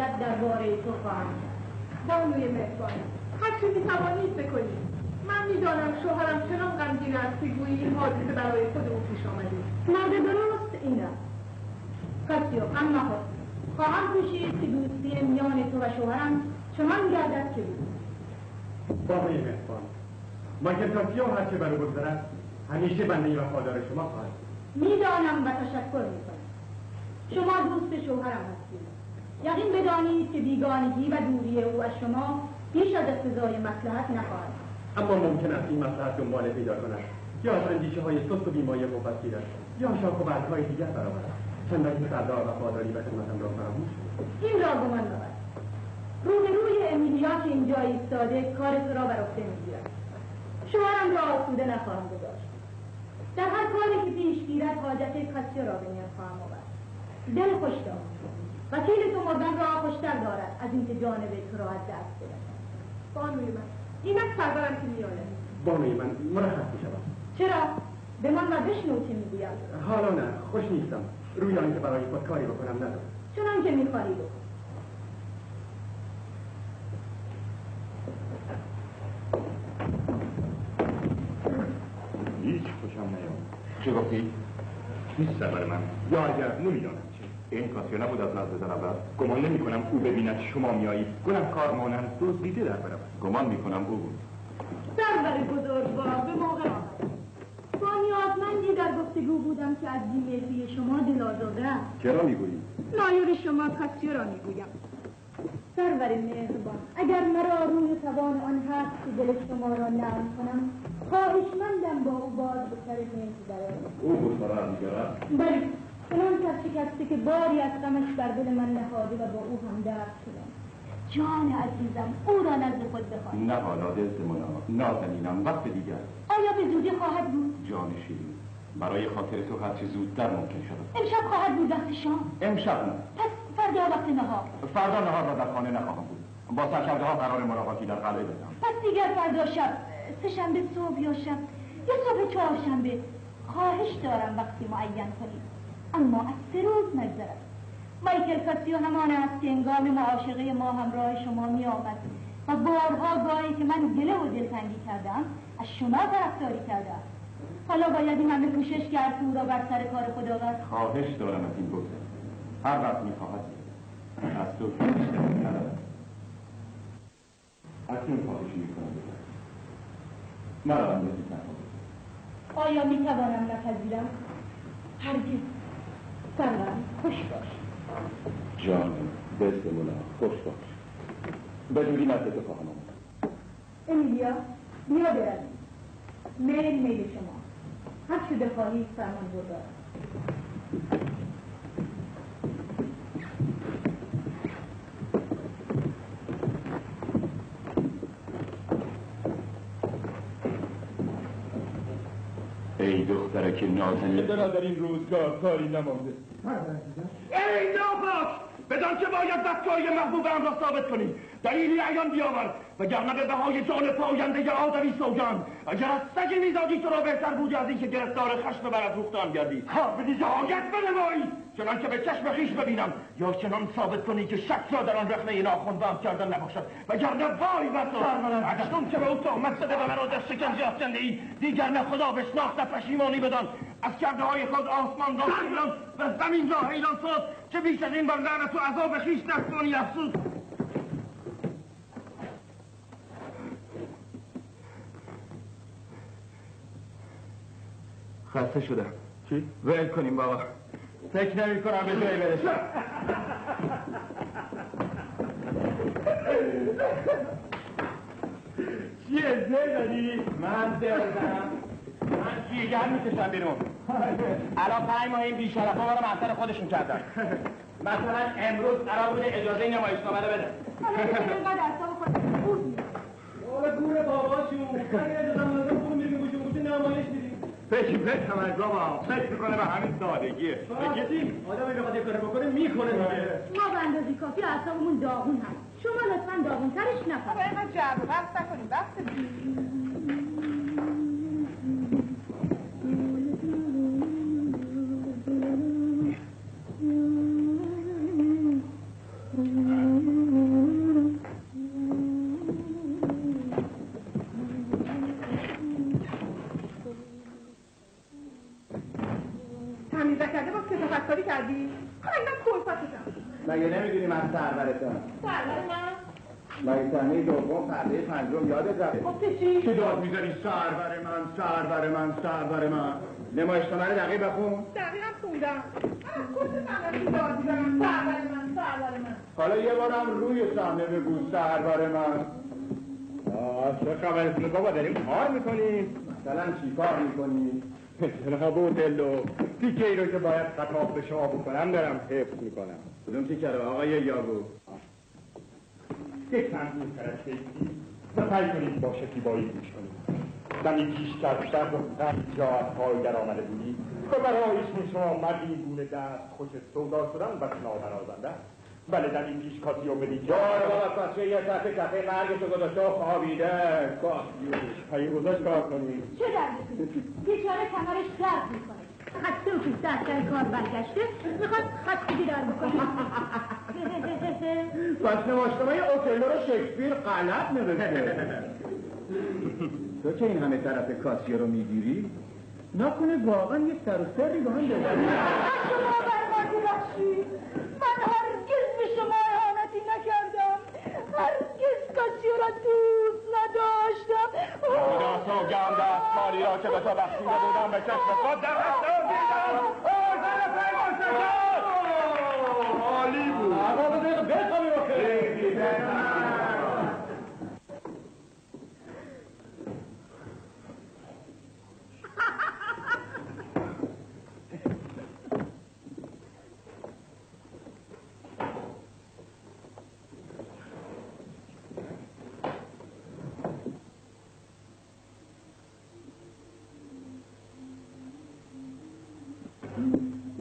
باید درباره تو خواهم کرد. بانوی مهربان، هر چه میتوانید بکنید. من میدانم شوهرم چنان غمگین است که گویی این حادثه برای خود او پیش آمده. مرد درست این است کاسیو، اما خواهم کوشید که دوستی میان تو و شوهرم چنان گردد که بود. بانوی مهربان، مایکل کاسیو هرچه برو بگذارد همیشه بنده وفادار شما خواهد. میدانم و تشکر میکنم. شما دوست شوهرم هستید. یقین بدانید که بیگانگی و دوری او از شما بیش از اقتضای مصلحت نخواهد. اما ممکن است این مصلحت دنباله پیدا کند یا از اندیشه های سست و بیمایه قوت گیرد یا شاخ و برگ‌های دیگر برآورد. چندان فردا وفاداری و خدمتم را فراموش کنید. این را گمان مبر. روی امیلیا که اینجا ایستاده کار تو را بر عهده میگیرد. شوهرم را آسوده نخواهم گذاشت. در هر کاری که پیش گیرد حاجت کاسیو را به میان خواهم آورد. دل خوش دار. وکیل تو مردن را خوشتر دارد از اینکه جانب تو را از دست بدهد. بانوی من، اینک سرورم که میآید. بانوی من مرخص میشوم. چرا؟ به من و بشنو چه میگویم. حالا نه، خوش نیستم. روی آنکه برای خود کاری بکنم ندارم. چنان که میخواهی بکن. هیچ خوشم نیامد. چه گفتی؟ نیست سرور من. یا اگر نمیدانم چه. این کاسیو نبود از نزد زنبر. گمان نمی کنم او ببیند شما میایید. گناه کار مانند دزدیده در برود. گمان می کنم او بود. سرور بزرگوار به موقع آمد. با نیازمندی در گفتگو بودم که از بی‌مهری شما دل آزرده است. چرا میگویی؟ نایور شما کاسیو را میگویم. سرور مهربان، اگر مرا روی توان آن هست که دل شما را نرم کنم، خواهشمندم با او باز به سر مهر درآید. او بود مرا میگرد. بله، چنان شکسته که باری از غمش بر دل من نهاده و با او همدرد شدم. جان عزیزم، او را نزد خود بخوان. نه حالا دلتمنا، نازنینم، وقت دیگر. آیا به زودی خواهد بود؟ جان شیرین، برای خاطر تو هرچه زودتر ممکن شد. امشب خواهد بود وقت شام؟ امشب نه. پس فردا وقت نهار؟ فردا نهار را در خانه نخواهم بود. با سرشنبه ها قرار ملاقاتی در قلعه دادم. پس دیگر فردا شب، سه‌شنبه صبح یا شب یا صبح چهارشنبه خواهش دارم وقتی معین کنید. اما از 3 روز نگذرد. مایکل کاسیو همان است که هنگام معاشقه ما همراه شما می آمد و بارها گاهی که من گله و دلتنگی کردم از شما طرفداری کرده. حالا باید این همه کوشش کرد که او را بر سر کار خود آورد. خواهش دارم از این گفته. هر وقت می خواهد از تو بیشتر ندارد. اکنون خواهش می کنم بزن. مرا هم رسید نخواهد. آیا می توانم نپذیرم؟ هرگز. سرورم خوش باش. جان دستمونا خوش باش. بدونی نزد تو خواهم آمد. امیلیا بیا برویم. میل شما. هر چه بخواهید فرمان بردارم. ای دخترک نازنین، در این روزگار کاری نمانده. ای ناپاک! بدان که باید دستگاهی محبوبم را ثابت کنی. دلیلی عیان بیاور وگرنه به بهای جان پاینده آدمی سوگند. اگر از سگی میزادی تو را بهتر بودی از اینکه گرفتار خشم برافروخته‌ام گردی. نهایت بنمایی چنان که به چشم خویش ببینم، یا چنان ثابت کنی که شک را در آن رخنه ناخونده‌ام کردن نباشد. وگرنه وای بر تو اکنون که به او تهمت زده و مرا در شکنجه افکنده دیگر نه خدا بشناخت نه پشیمانی بدان. از کرده های خود آسمان را حیران و زمین را حیران ساز که بیش از این بر لعنت و عذاب خویش نتوانی افزود. خسته شدم. چی؟ ول کنیم بابا. فکر نمی کنم به جایی برسم. چیه زر دادی؟ من زر بزنم. من جیگر میکشم بیرون. الان 5 ماه این بیشرفا ما رو محضر خودشون کردن. مثلا امروز قرار بوده اجازه نمایشنامه رو بده. اینقدر اعصاب خودت خورد می‌کنی. آره گوره باباشون. اگه اجازه ندادم خودم میریم گوشه نمایش میدیم. فکر کنم بابا. فکر میکنه به همین سادگیه. بگید آدم اگه بخواد یه کاری بکنه میکنه دیگه. ما به اندازه کافی اعصابمون داغون هست. شما لطفاً داغون‌ترش نکنید. بابا اینقدر جعب و بحث نکنیم. وقت سرورتم. سرور من؟ برای صحنه دوم پرده پنجم یادت رفته؟ گفته چی؟ چه داد میزنی سرور من سرور من سرور من؟ نمایشنامه رو دقیق بخون. دقیقا خوندم. کجا من داد میزنم سرور من سرور من؟ حالا یه بارم روی صحنه بگو سرور من. چه خبرتونه بابا داریم کار میکنیم؟ مثلا چی کار میکنی؟ جناب اوتلو تیکه ای رو که باید خطاب به شما بکنم دارم حفظ میکنم. کدوم تیکه رو آقای یاگو؟ یک منظور کرشتی و سعی کنید با شکیبایی گوش کنید. دمی پیشتر شب و جا از پای در آمده بودی و برای اسم شما مردی گونه دست خوش سودا شدن و نابرازنده. بله دمی پیش کاسیو بدید جار بابا کاسیو یه ساعت کفه مرگشو گذاشته و خوابیده. کاسیوش پایی گذاشت کار کنید. چه دردتون؟ بیچاره کمرش درد میکنه. خسته و پیش دفتر کار برگشته میخواد خستگی در بکنه. پس نمایشنامه اوتلو رو شکسپیر غلط نوشته. تو که این همه طرف کاسیو رو میگیری نکنه واقعا یه سر و سری با هم داری. شما برمانی بخشید، من هرگز به شما اهانتی نکردم، هرگز کاسیو را دوست نداشتم. خدا سوگند دستمالی را که به تو بخشیده بودم به چشم خود در دستم دیدم. زن پیمان شکر عالی بود. آقا بذارید بخوابی بخیر.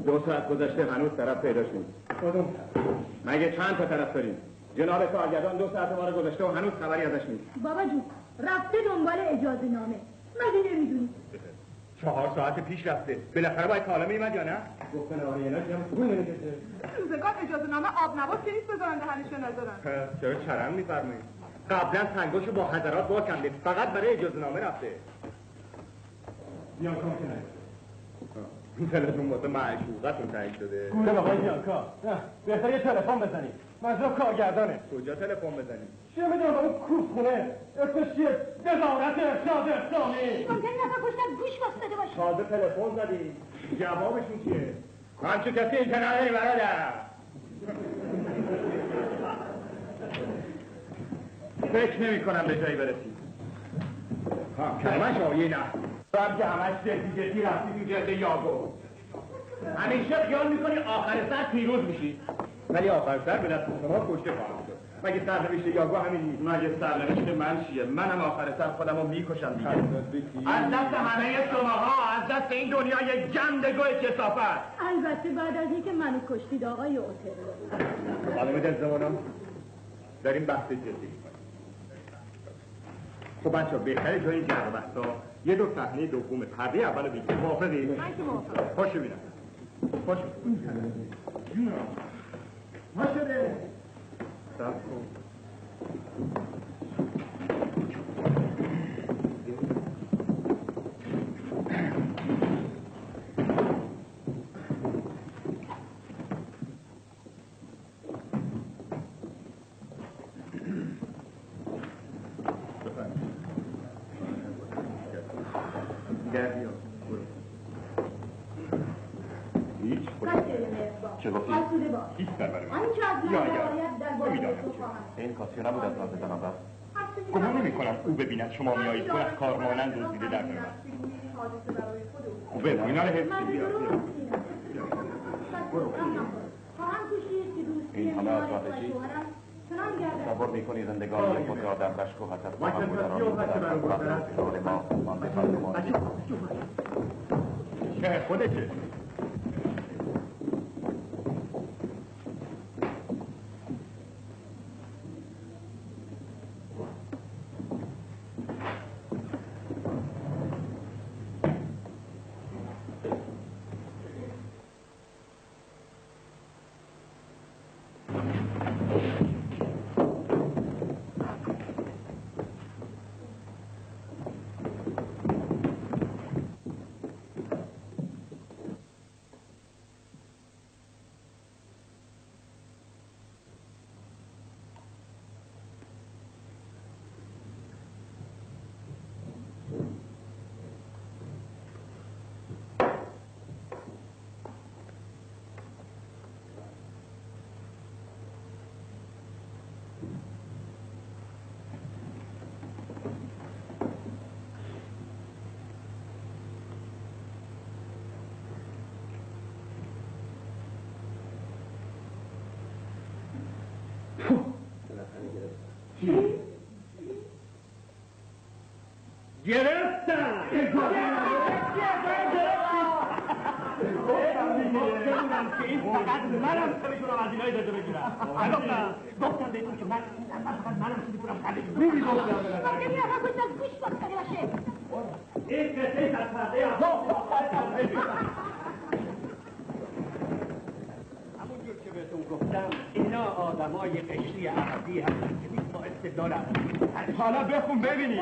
دو ساعت گذشته هنوز طرف پیداش نیست. کدوم؟ مگه چند تا طرف داریم؟ جناب کارگردان 2 ساعت ما رو گذاشته و هنوز خبری ازش نیست. بابا جون رفته دنبال اجازه نامه، مگه نمیدونی؟ 4 ساعت پیش رفته. بالاخره باید حالا میمد یا نه؟ گفتن آره اینا که هم پول نمیکشه. روزگار اجازه نامه آب نباش که نیست بذارن دهنشو نذارن. چرا چرم میفرمایید؟ قبلا تنگاشو با حضرات با کنده، فقط برای اجازه نامه رفته. بیانکا که نه تلفن واسه معشوقتون تنگ شده. گوله بقای بیانکا بهتر یه تلفن بزنید. منظورم کارگردانه. کجا تلفن بزنید؟ چه میدونم اون کوفخونه اسمش چیه؟ وزارت ارشاد اسلامی. ممکن نفر پشتم گوش واسطه باشه. تازه تلفن زدی. جوابشون چیه؟ همچه کسی این کناره برادر. فکر نمی کنم به جایی برسید. کلمش آیه نه باید که همش جدی رفتی تو جلد یاگو. همیشه خیال میکنی آخر سر پیروز میشی ولی آخر سر به دست شما کشته خواهم شد. مگه سرنوشت یاگو همین نیست؟ مگه سرنوشت من چیه؟ منم آخر سر خودم رو میکشم دیگه. از دست همه شماها، از دست این دنیای گندگوی کثافت. البته بعد از اینکه منو کشتید آقای اوتلو. خانم دلزمانم داریم بحث جدی میکنیم. خب بچه ها بهتره جای جر و بحثا یه دو صحنه دوم پرده اول بگیم. موافقی؟ من که موافقم. خوش ببینم. خوش ما شده؟ سب کن. چه گفتی؟ هیچ درباره من آنچه از من باید در باید تو خواهم. این کاسیو نبود از راه جناب است. گمان نمی کنم او ببیند شما میایید تو از کار مانند دزدیده در میآید. خوبه اینا رو حفظ این همه از راه چی؟ تصور میکنی زندگانی خود را در رشک و حسد با هم گذرانید و در مقابل شعور ما مانده خواهد چه خودشه؟ گرفتم که این فقط منم میتونم از اینایی داده بگیرم. گفتم بهتون که من فقط منم که میتونم خرید کنم. مگه میرم ها کجا گوش باستانی باشه. این قصه از پرده همونجور که بهتون گفتم اینا آدمای قشری عربی هستن که نیست با استدلال عربی. حالا بخون ببینید.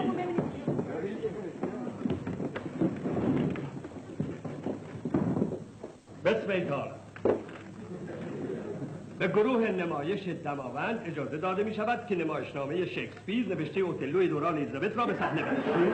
بسم الله. به گروه نمایش دماوند اجازه داده می شود که نمایشنامه شکسپیر نوشته اوتلوی دوران الیزابت را به صحنه برسانیم.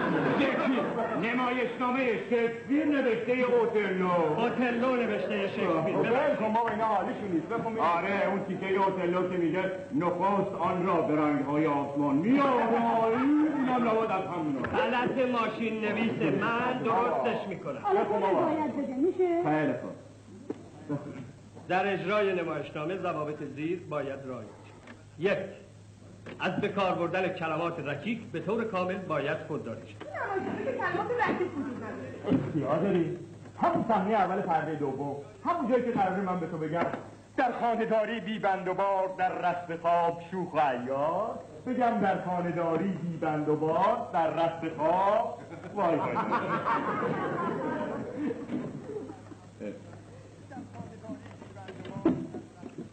نمایشنامه شکسپیر نوشته اوتلو نوشته شکسپیر. بلکن ما اینا حالیشون نیست. بخون. آره اون تیکه اوتلو که میگه نخست آن را به رنگ‌های آسمان اینم لابد از همون غلط ماشین نویسه. من درستش میکنم. حالا کنم باید بده میشه؟ خیلی خوب. در اجرای نمایشنامه ضوابط زیر باید رعایت شد. 1. از به کار بردن کلمات رکیک به طور کامل باید خودداری شد. نمایشنامه که کلمات رکیک وجود نداره. اختیار داری؟ همون صحنه اول پرده دوم، همون جایی که قراره من به تو بگم در خانه‌داری بی بند و بار، در رسم خواب شوخ و عیار. بگم در خانه‌داری بی بند و بار، در رسم خواب وای وای.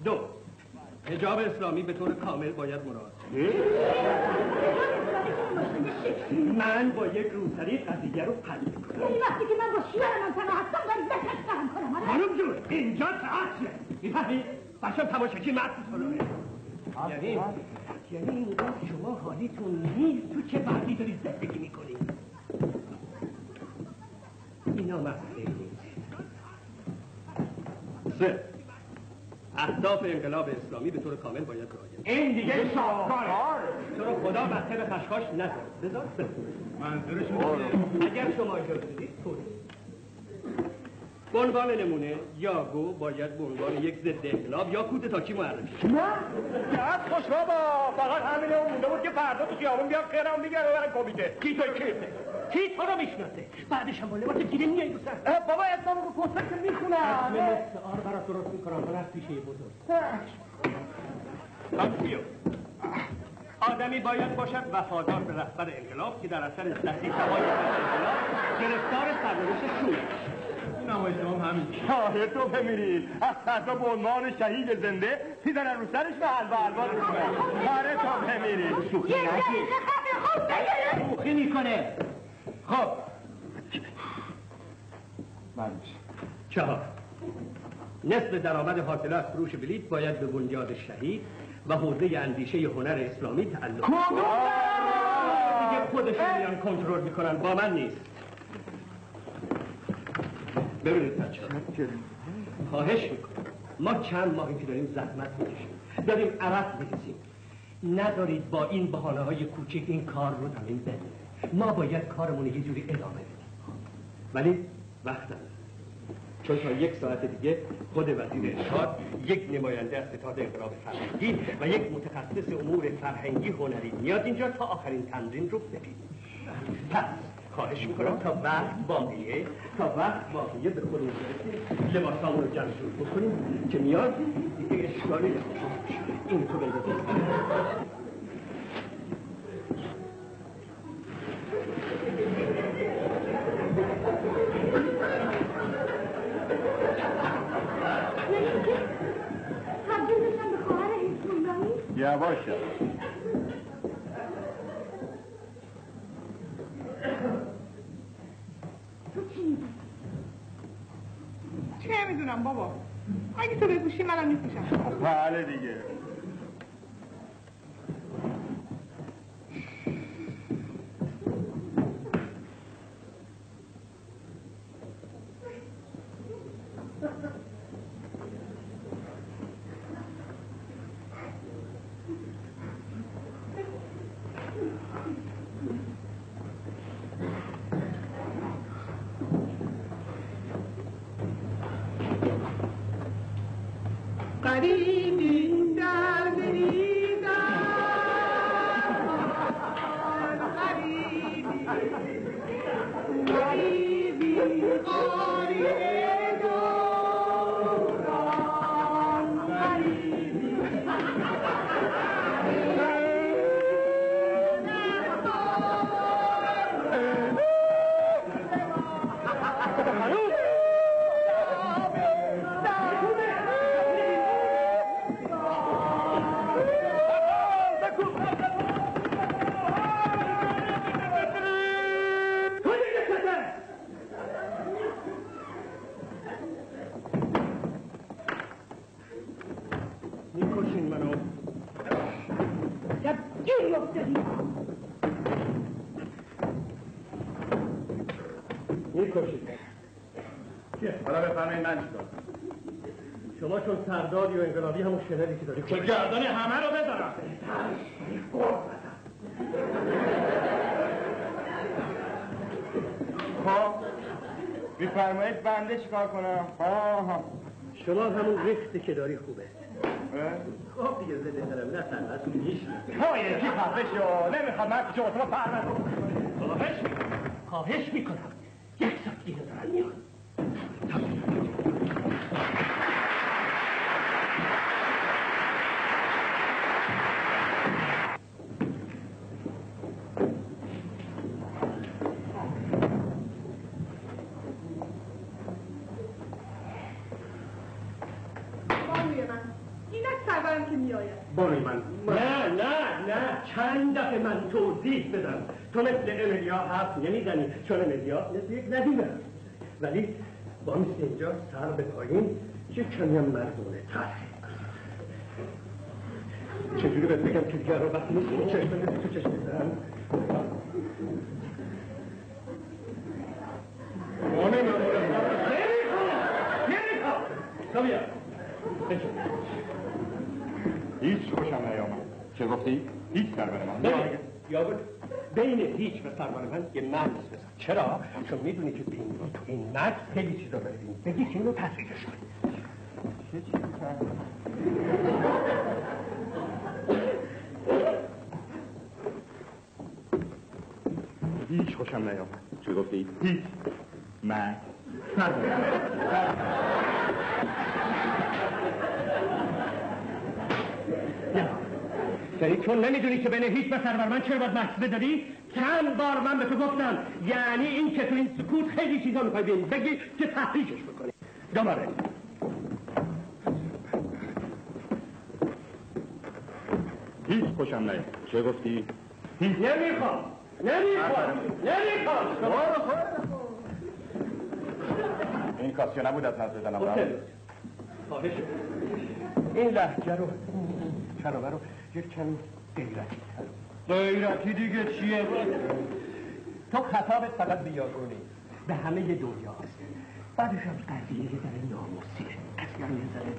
2. حجاب اسلامی به طور کامل باید مراعات شد. من با یک روسری قضیه رو حل میکنم. این وقتی که من با شیرم تنها هستم باید بکشتم کنم. خانم جون اینجا تئاتره. میفهمی؟ بچه‌م تماشاچی مرد سالانه. یعنی این وقت شما حالیتون نیست تو چه وقتی داری زندگی میکنی؟ اینا مسئله نیست. 3. اهداف انقلاب اسلامی به طور کامل باید رعایت. این دیگه شاهکاره. تو رو خدا بسته به خشخاش نزد. بذار منظورشون اگر شما اجازه بدید توضیح. به عنوان نمونه یاگو باید به عنوان یک ضد انقلاب یا کودتاچی معرفی شد. نه؟ از خوش بابا فقط همین اون مونده بود که فردا تو خیابون بیا قرام دیگه رو برن کمیته. کی توی کیفته؟ کی تو رو میشناسه؟ بعدش هم با لباس گیره میای تو سر. بابا اسلام رو کنسرت میخونم. مستعار برات درست میکنم برات پیشه بزرگ. بیا. آدمی باید باشد وفادار به رهبر انقلاب که در اثر دسیسه‌های انقلاب گرفتار سرنوشت شور. نمایشنامه همین شاه تو بمیری از فردا به عنوان شهید زنده میزنن رو سرش و حلوا میکنن. آره تو بمیری. شوخی نگیر. شوخی میکنه. خب 4. نصف درآمد حاصل از فروش بلیط باید به بنیاد شهید و حوزه اندیشه هنر اسلامی تعلق دارد. دیگه خودشون میان کنترل میکنن با من نیست. ببینید بچه‌ها خواهش میکنم ما چند ماهی که داریم زحمت میکشیم داریم عرق میریزیم ندارید با این بهانه‌های کوچک این کار رو زمین بندازید. ما باید کارمون یه جوری ادامه بدیم ولی وقت نداریم چون تا 1 ساعت دیگه خود وزیر ارشاد یک نماینده از ستاد انقلاب فرهنگی و یک متخصص امور فرهنگی هنری میاد اینجا تا آخرین تمرین رو ببینیم. پس خواهش میکنم تا وقت باقیه به خودمون برسیم لباسامون رو جمع جور بکنیم که میاد دیگه اشکالی نباشه. این تو بندازید. یعنی که تبدیل بشن به خواهر حسن‌اللهی؟ یواشه تو چی می‌دونی؟ چه میدونم بابا اگه تو بگوشی منم میپوشم. بله دیگه قریبی در دیدن قریبی میکشین منو. شب گیری افتادی. میکشید. حالا بفرمایید من چیکار شما چون سرداری و انقلابی همون شنری که داری که گردن همه رو بزنم. خب میفرمایید بنده چیکار کنم؟ شما همون ریختی که داری خوبه. خب دیگه زده دارم نه تنهاتون نیست ها یکی خفه شو نمیخواد من که شما فرمت خواهش میکنم یک ساعت دیگه دارن میان. بانوی من نه چند دفعه من توضیح بدم تو مثل املیا حرف نمیزنی چون املیا مثل یک ندیمه ولی با مثل اینجا سر به پایین چه کمی هم مردونه تره چجوری بهت بگم که دیگر رو وقتی نیست چشم تو چشم بزن نمیخوام تا بیا هیچ خوشم نیامد. چه گفتی؟ هیچ سرور من. یا بین هیچ و سرور من یه مکس بزن. چرا؟ چون میدونی که تو این مکس خیلی چیزا ببینیم. بگی که اینو تصریحش کنی. چه چیزی کرد؟ هیچ خوشم نیامد. چه گفتی؟ هیچ. من یعنی چون نمیدونی که بین هیچ و سرور من چرا باید مکس بداری؟ چند بار من به تو گفتم یعنی این که تو این سکوت خیلی چیزا میخوای بگی که تحریکش بکنی داماره هیچ خوشم نیامد. چه گفتی؟ هیچ نمیخوام این کاسیا نبود از نزد زنم خواهش این لحجه رو چرا رو یک کمی غیرتی دیگه چیه؟ تو خطابت فقط بیارونی به همه دنیا هست بعدش هم قضیه یه ذره ناموسیه اصلا یه ذره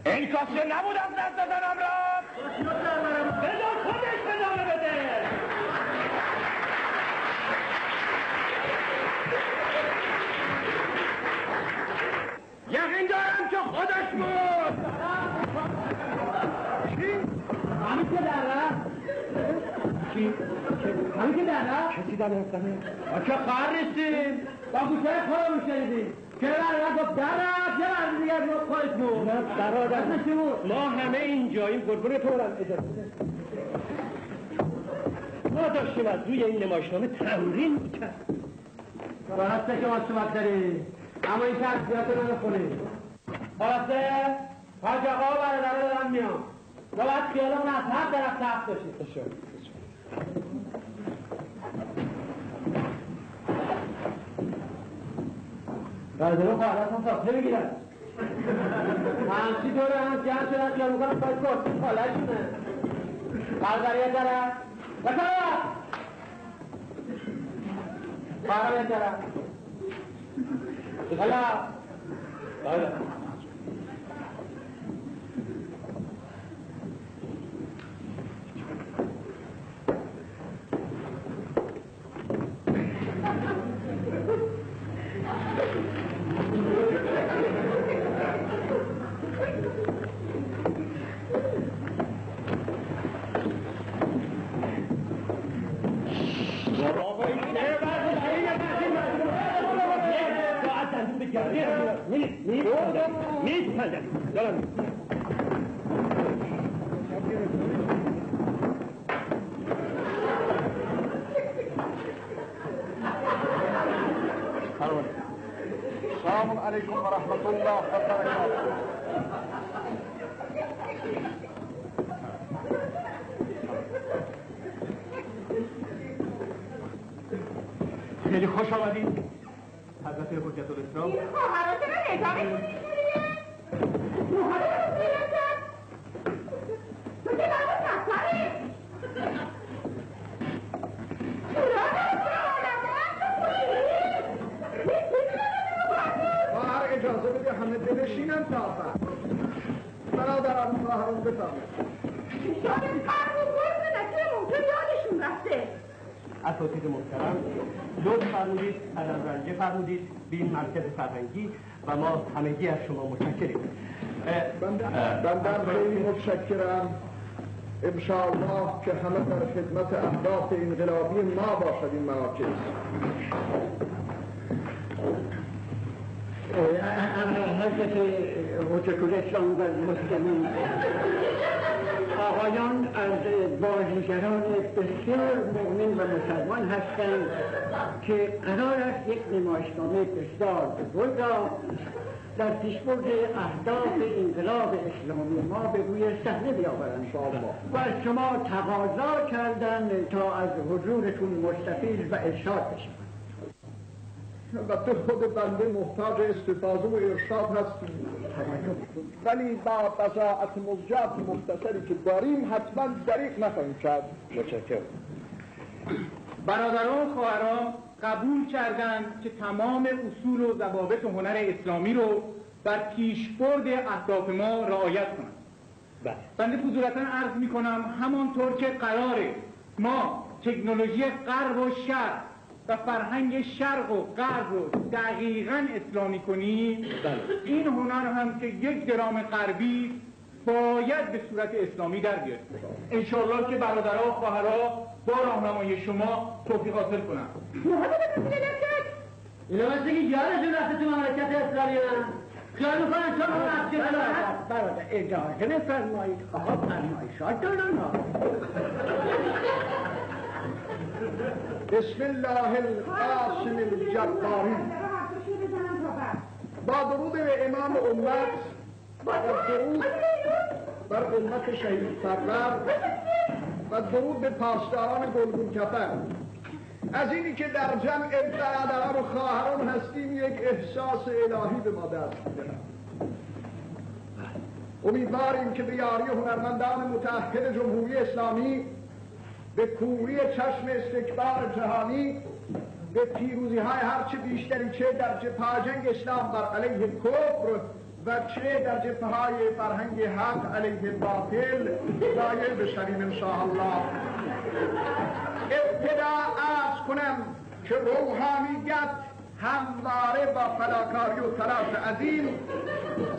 این کاسیا نبود از نزد زنم رفت. بذار خودش ادامه بده. یقین دارم که خودش بود. چی؟ همین که در رفت؟ چی؟ همین که در رفت؟ کسی در رفتنه؟ چه خواهر نیستیم با گوشه خواهر میشنیدیم که در رفت در رفت یه برد دیگر بود خواهش بود برادر ما همه این جاییم قربون تو برم اجازه ما داشتیم از روی این نمایشنامه تمرین میکرد براسته که ما سمت داریم اما این تحصیلات رو نخونیم براسته حاج آقا برادره دارم میام و باید خیالمون از هر طرف تحت باشیم برادره خواهرات هم فاصله بگیرن همچی دوره هم جمع شدن خیال میکنم باید کرسی خاله شونه برادره یه طرف و طرف خواهرم یه طرف حالا حالا السلام عليكم ورحمة الله وبركاته. خیلی خوش آمدید حضرت حجت الاسلام. این خواهرات من ادامه کنید محمد میرسد تو که برای تفتره خواهر اجازه بده همه بنشینن تا آخر. برادران خواهران بفرمایید. شاید قرن و گرد نکه ممکن یادشون رفته. اساتید محترم لطف فرمودید رنجه فرمودید به این مرکز فرهنگی و ما همگی از شما متشکریم. بندم خیلی متشکرم. انشاءالله که همه در خدمت اهداف انقلابی ما باشد این مراکز. حضرت حجت الاسلام و مسلمین، آقایان از بازیگران بسیار مؤمن و مسلمان هستند که قرار است یک نمایشنامه بسیار بزرگ را در پیشبرد اهداف انقلاب اسلامی ما به روی صحنه بیاورند و از شما تقاضا کردند تا از حضورتون مستفیض و ارشاد بشوند. البته خود بنده محتاج استفاضه و ارشاد هستیم، ولی با بضاعت مزجات مختصری که داریم حتما دریغ نخواهیم کرد. متشکرم. برادران و خواهران قبول کردند که تمام اصول و ضوابط و هنر اسلامی رو بر پیشبرد اهداف ما رعایت کنند. بنده فضولتا عرض می کنم همانطور که قراره ما تکنولوژی غرب و شرق و فرهنگ شرق و غرب رو دقیقاً اسلامی کنیم، این هنر هم که 1 گرام غربی باید به صورت اسلامی در بیاد. انشاءالله که برادرها و خواهرها با راهنمایی شما توفیق حاصل کنند. اینا مثل که یادشون رفته تو مملکت اسلامی هم خیال میکنن چون اون افجه برادر اجازه بفرمایید. آقا فرمایشات دارن ها. بسم الله القاسم الجباری. با درود به امام امت و درود بر امت شهید سرور و درود به پاسداران گلگون کفر. از اینی که در جمع برادران و خواهران هستیم یک احساس الهی به ما دست می‌دهد. امیدواریم که به یاری هنرمندان متعهد جمهوری اسلامی، به کوری چشم استکبار جهانی، به پیروزی های هرچه بیشتری چه در جبهه جنگ اسلام بر علیه کفر و چه در جبهه های فرهنگ حق علیه باطل نایل بشویم انشاءالله. ابتدا عرض کنم که روحانیت همواره با فداکاری و تلاش عظیم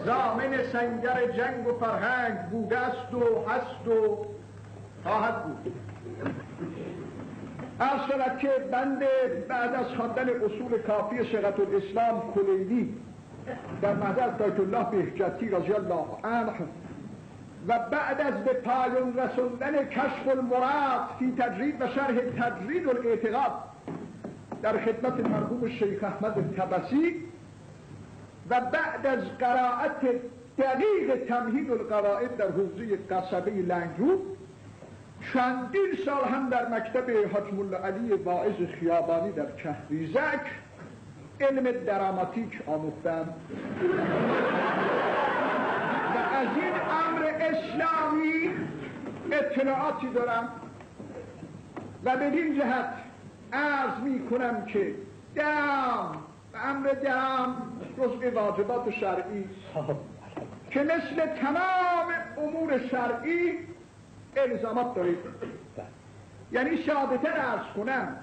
ضامن سنگر جنگ و فرهنگ بوده است و هست و خواهد بود. عرض شود که بنده بعد از خواندن اصول کافی شیخ الاسلام کلیلی در محضر آیت الله بهجتی رضی الله عنه و بعد از به پایان رسوندن کشف المراد فی تجرید و شرح تجرید الاعتقاد در خدمت مرحوم شیخ احمد طبسی و بعد از قرائت دقیق تمهید القواعد در حوزه قصبه لنگرود، چندین سال هم در مکتب حاج ملا علی واعظ خیابانی در کهریزک علم دراماتیک آموختم و از این امر اسلامی اطلاعاتی دارم و بدین جهت عرض می کنم که درام و امر درام جزء واجبات شرعی که مثل تمام امور شرعی الزامات دارید. یعنی ساده‌تر عرض کنم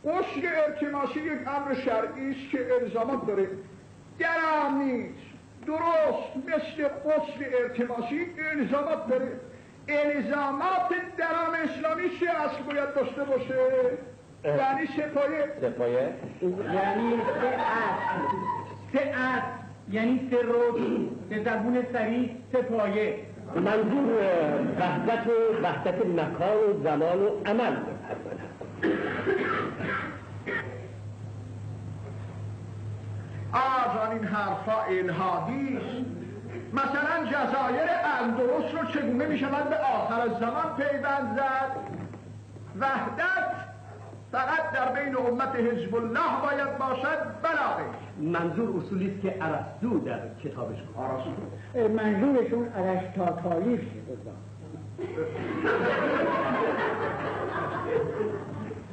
غسل التماسی یک امر شرعی است که الزامات داره. درام نیست درست مثل غسل التماسی الزامات داره. الزامات درام اسلامی چه اصل باید داشته باشه؟ یعنی سه پایه یعنی سه اصل یعنی سه رکن، به زبون سریع سه پایه. منظور وحدت مکان و زمان و عمل. آن این حرفا الهادی است. مثلا جزایر اندلس رو چگونه می شود به آخر زمان پیوند زد؟ وحدت فقط در بین امت حزب الله باید باشد بلاغه. منظور اصولی است که ارسطو در کتابش گفت. منظورشون ارسطاطالیه شد.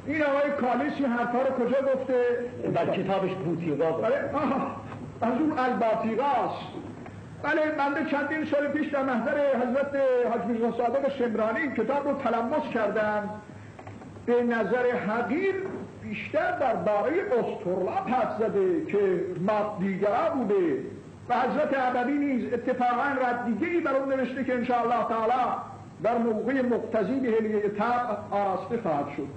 این آقای کالیسی حرفا رو کجا گفته؟ در کتابش بوتیقا گفته. از اون الباطیقاست. بله بنده چندین سال پیش در محضر حضرت حاج میرزا صادق شمرانی این کتاب رو تلمس کردم. به نظر حقیر بیشتر درباره استرلاب حرف زده که دیگره بوده و حضرت عبدی نیز اتفاقا رد دیگه‌ای بر اون نوشته که انشاءالله تعالی در موقع مقتضی به هلیه طبع آراسته خواهد شد.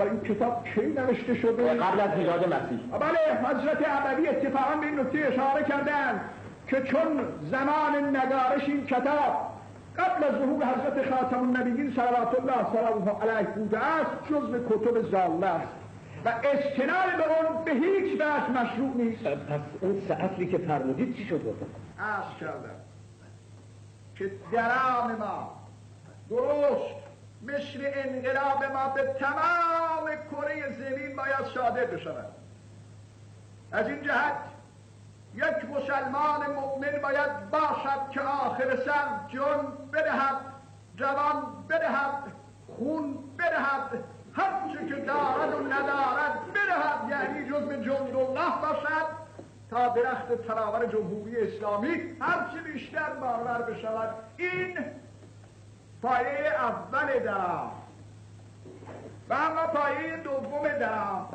این کتاب کی نوشته شده؟ قبل از میلاد مسیح. بله حضرت عبدی اتفاقا به این نکته اشاره کردن که چون زمان نگارش این کتاب قبل از ظهور حضرت خاتم النبیین صلوات الله سلامه علیه بوده است جزو کتب ضاله است و استناد به اون به هیچ وجه مشروع نیست. پس اون سه اصلی که فرمودید چی شد گفتم؟ عرض کردم که درام ما درست مثل انقلاب ما به تمام کره زمین باید صادر بشود. از این جهت یک مسلمان مؤمن باید باشد که آخر سر جان بدهد، جوان بدهد، خون بدهد، هر چه که دارد و ندارد بدهد، یعنی جزء جند الله باشد تا درخت تراور جمهوری اسلامی هرچه بیشتر بارور بشود. این پایه اول درام. و اما پایه دوم درام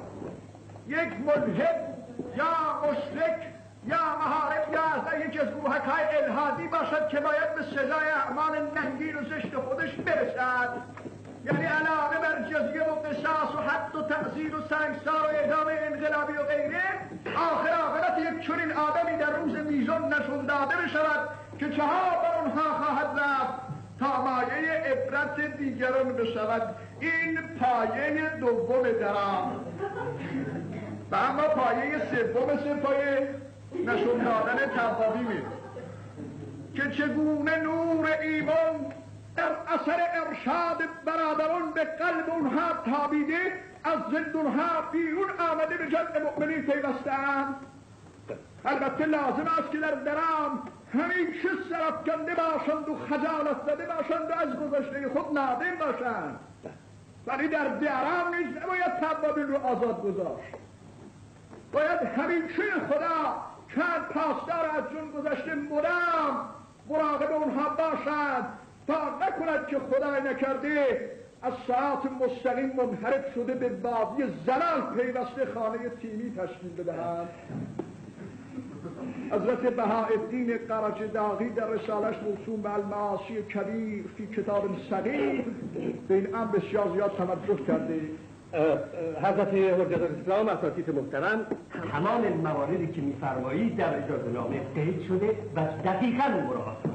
یک ملحد یا مشرک یا محارب یا از یکی از گروه‌های الحادی باشد که باید به سزای اعمال ننگین و زشت خودش برسد، یعنی علاوه بر جزیه و قصاص و حد و تعزیر و سنگسار و اعدام انقلابی و غیره آخر عاقبت یک چنین آدمی در روز میزان نشون داده بشود که چهار بر اونها خواهد رفت تا مایه عبرت دیگران بشود. این پایه دوم درام. و اما پایه سوم پایه نشون دادن توابیمه که چگونه نور ایمان در اثر ارشاد برادران به قلب اونها تابیده از زندونها بیرون آمده به جمع مؤمنین پیوسته‌اند. البته لازم است که در درام همیشه سرافکنده باشند و خجالت زده باشند و از گذشته خود نادم باشند، ولی در درام نیز نباید توابین رو آزاد گذاشت. باید همیشه خدا چند پاسدار از جون گذشته مدام مراقب اونها باشد تا نکند که خدای نکرده از صراط مستقیم منحرف شده به وادی زلال پیوسته خانه تیمی تشکیل بدهند. حضرت بهاءالدین قرچداغی در رسالش موسوم به المعاصی کبیر فی کتاب صغیر به این امر بسیار زیاد توجه کرده. حضرت حجت الاسلام اساتید محترم، تمام مواردی که می‌فرمایید در اجازه‌نامه قید شده و دقیقاً مراعات شده.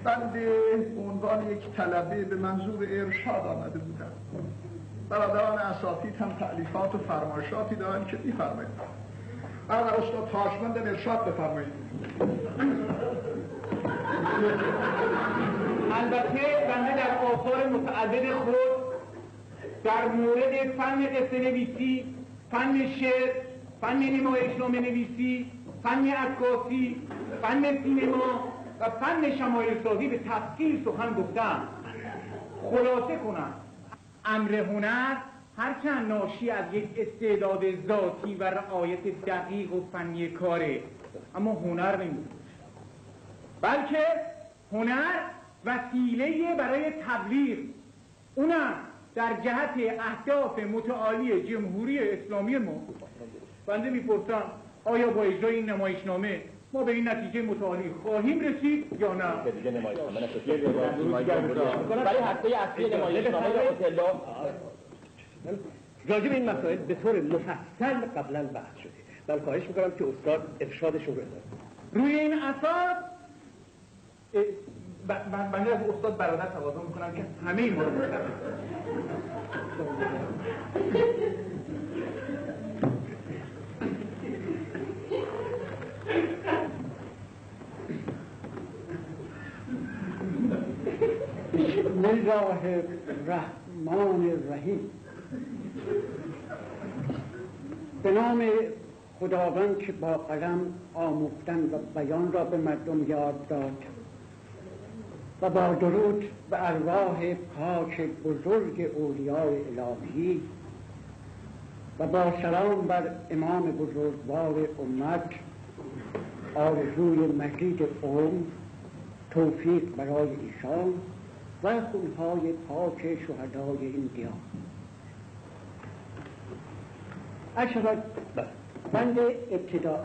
بنده به عنوان یک طلبه به منظور ارشاد آمده بودم. برادران اساتید هم تألیفات و فرمایشاتی دارن که می‌فرمایید. برادر استاد تاشمند ارشاد بفرمایید. البته بنده در آثار متعدد خود در مورد فن قصه نویسی، فن شعر، فن نمایشنامه نویسی، فن عکاسی، فن سینما و فن شمایل سازی به تفصیل سخن گفتم. خلاصه کنم، امر هنر هرچند ناشی از یک استعداد ذاتی و رعایت دقیق و فنی کاره، اما هنر نمی‌باشد، بلکه هنر وسیله برای تبلیغ، اونم در جهت اهداف متعالی جمهوری اسلامی ما. بنده میپرسم آیا با اجرای این نمایشنامه ما به این نتیجه متعالی خواهیم رسید یا نه؟ دیگه نمایشنامه برای هفته اصلی نمایشنامه اوتلو راجع به این مسائل به طور مفصل قبلا بحث شده. من خواهش میکنم که استاد ارشادشون رو اداره. روی این اساس بنده از استاد برادر تقاضا میکنم که همه ما رو متفق بسم الله الرحمن الرحیم. به نام خداوند که با قلم آموختن و بیان را به مردم یاد داد و با درود به ارواح پاک بزرگ اولیای الهی و با سلام بر امام بزرگوار امت، آرزوی مزید عمر، توفیق برای ایشان و خونهای پاک شهدای این دیار. اشرد بنده ابتداءً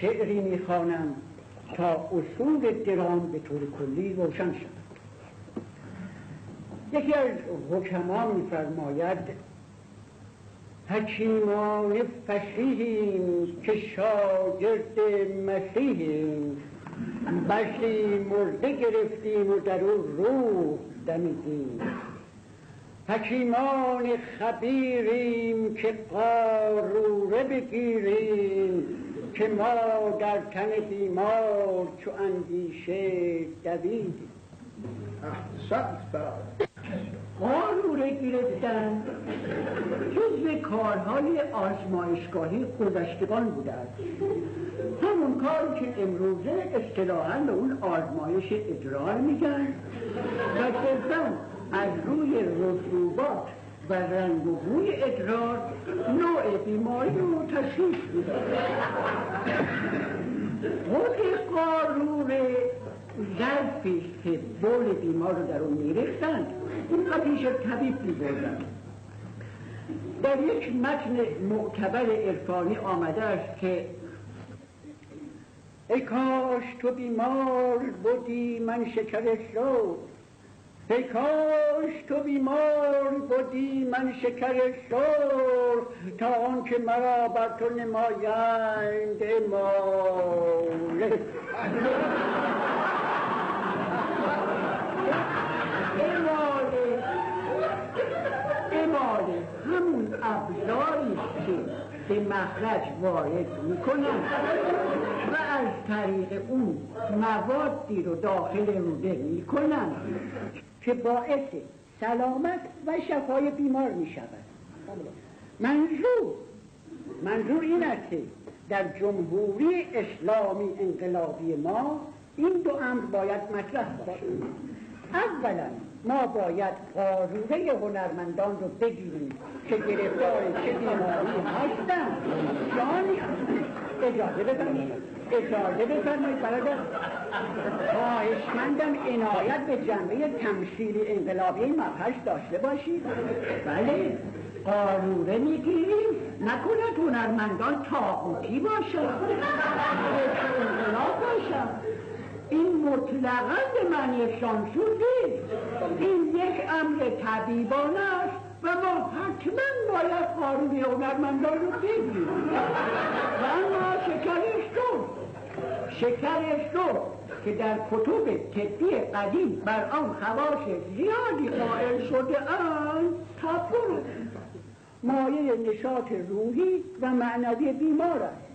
شعری میخوانم تا اصول درام به طور کلی روشن شد. یکی از حکما میفرماید حکیمان فصیحیم که شاگرد مسیحیم، بسی مرده گرفتیم و در او روح دمیدیم. حکیمان خبیریم که قاروره بگیریم، که ما در تن بیمار چو اندیشه دویدیم. قاروره گرفتن جزو کارهای آزمایشگاهی گذشتگان بوده است. همون کاری که امروزه اصطلاحاً به اون آزمایش ادرار میگن و صرفاً از روی رطوبات و رنگ و بوی ادرار نوع بیماری رو تشخیص میده. خود قاروره ظرفی است که بول بیمار رو در اون میریختند، این پیش طبیب میبردن. در یک متن معتبر عرفانی آمده است که ای کاش تو بیمار بودی من شکرش رو، ای کاش تو بیمار بودی من شکرش رو، تا آنکه مرا بر تو نمایند اماله. اماله همون ابزاری که به مخرج وارد میکنن و از طریق اون موادی رو داخل روده میکنن که باعث سلامت و شفای بیمار میشود. منظور این است که در جمهوری اسلامی انقلابی ما این دو امر باید مطرح باشد. اولا ما باید قاروره هنرمندان رو بگیریم که گرفتار چه بیماری هستن. اجازه بفرمایید برادر، خواهشمندم عنایت به جنبه تمثیلی انقلابی مبحث داشته باشید. بله، قاروره میگیریم، نکند هنرمندان طاغوتی باشن، انقلاب باشن. این مطلقاً به معنی شانسور نیست. این یک امر طبیبانه است و ما حتما باید قاروره هنرمندان رو بگیریم. و اما شکرش رو که در کتب طبی قدیم بر آن خواص زیادی قائل شده اند تفر مایه نشاط روحی و معنوی بیمار است،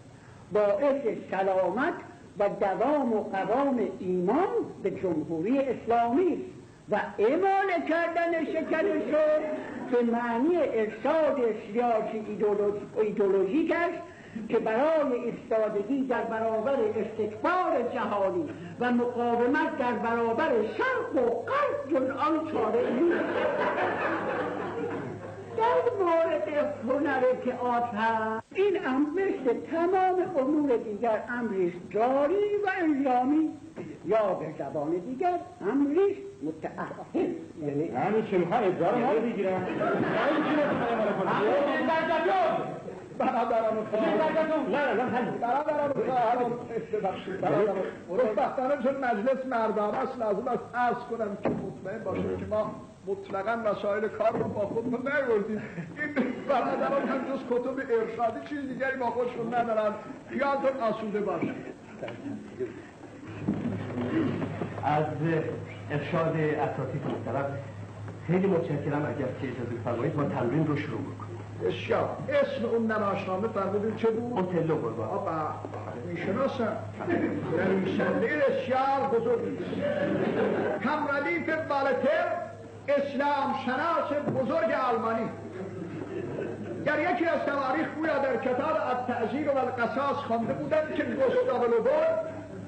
باعث سلامت و دوام و قوام ایمان به جمهوری اسلامی است. و اعمال کردن شکرش رو به معنی ارشاد سیاسی ایدئولوژیک است که برای ایستادگی در برابر استکبار جهانی و مقاومت در برابر شرق و غرب جز آن چاره نیست. در مورد هنر تئاتر این امر مثل تمام امور دیگر امری جاری و الزامی. یا به زبان دیگر امری متعهد. یعنی همین که میخواه اجاره ما رو بگیرن همین که نمیخواه ما رو کنه برادران خوشبختانه چون مجلس مردانه است لازم است عرض کنم که مطمئن باشه که ما مطلقا وسایل کار رو با خودمون نیاوردیم. این برادران هم جز کتب ارشادی چیز دیگری با خودشون ندارن. خیالتون آسوده باشه. از ارشاد اساتید محترم خیلی متشکرم. اگر که اجازه فرمایید ما تمرین رو شروع بکنیم. بسیار. اسم اون نمایشنامه فرمودین چه بود؟ اوتلو قربان. میشناسم. نویسنده بسیار بزرگی. کمردیف والتر، اسلام شناس بزرگ آلمانی. در یکی از تواریخ گویا در کتاب التعزیر و القصاص خوانده بودند که گوستاو لوبون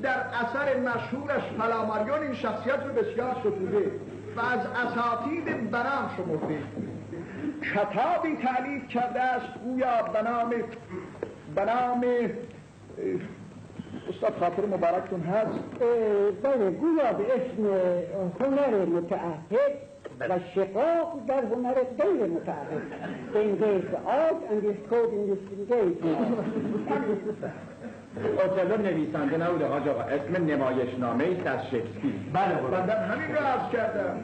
در اثر مشهورش فلاماریون این شخصیت رو بسیار ستوده و از اساتید بنام شمرده. کتابی تألیف کرده است گویا به نام استاد خاطر مبارکتون هست؟ بله، گویا به اسم هنر متعهد و شقاق در هنر غیر متعهد. Engage the art and discord in this engagement. اوتلو نویسنده نبوده حاج آقا، اسم نمایشنامه ایست از شکسپیر. بله بندم همین رو عرض کردم.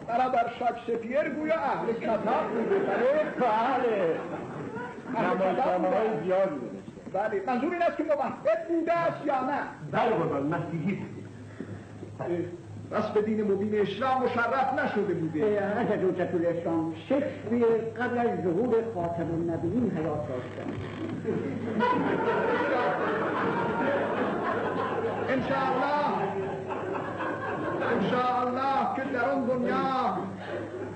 برادر شکسپیر گویا اهل کتاب بوده. بله نمایشنامه های زیادی بوده. بله منظور این است که موحد بوده است یا نه؟ بله قربان، مسیحی بوده. بس به دین مبین اسلام مشرف نشده بوده. حضرت حجت الاسلام شکسپیر قبل از ظهور خاتم النبیین حیات داشتند. انشاءالله که در اون دنیا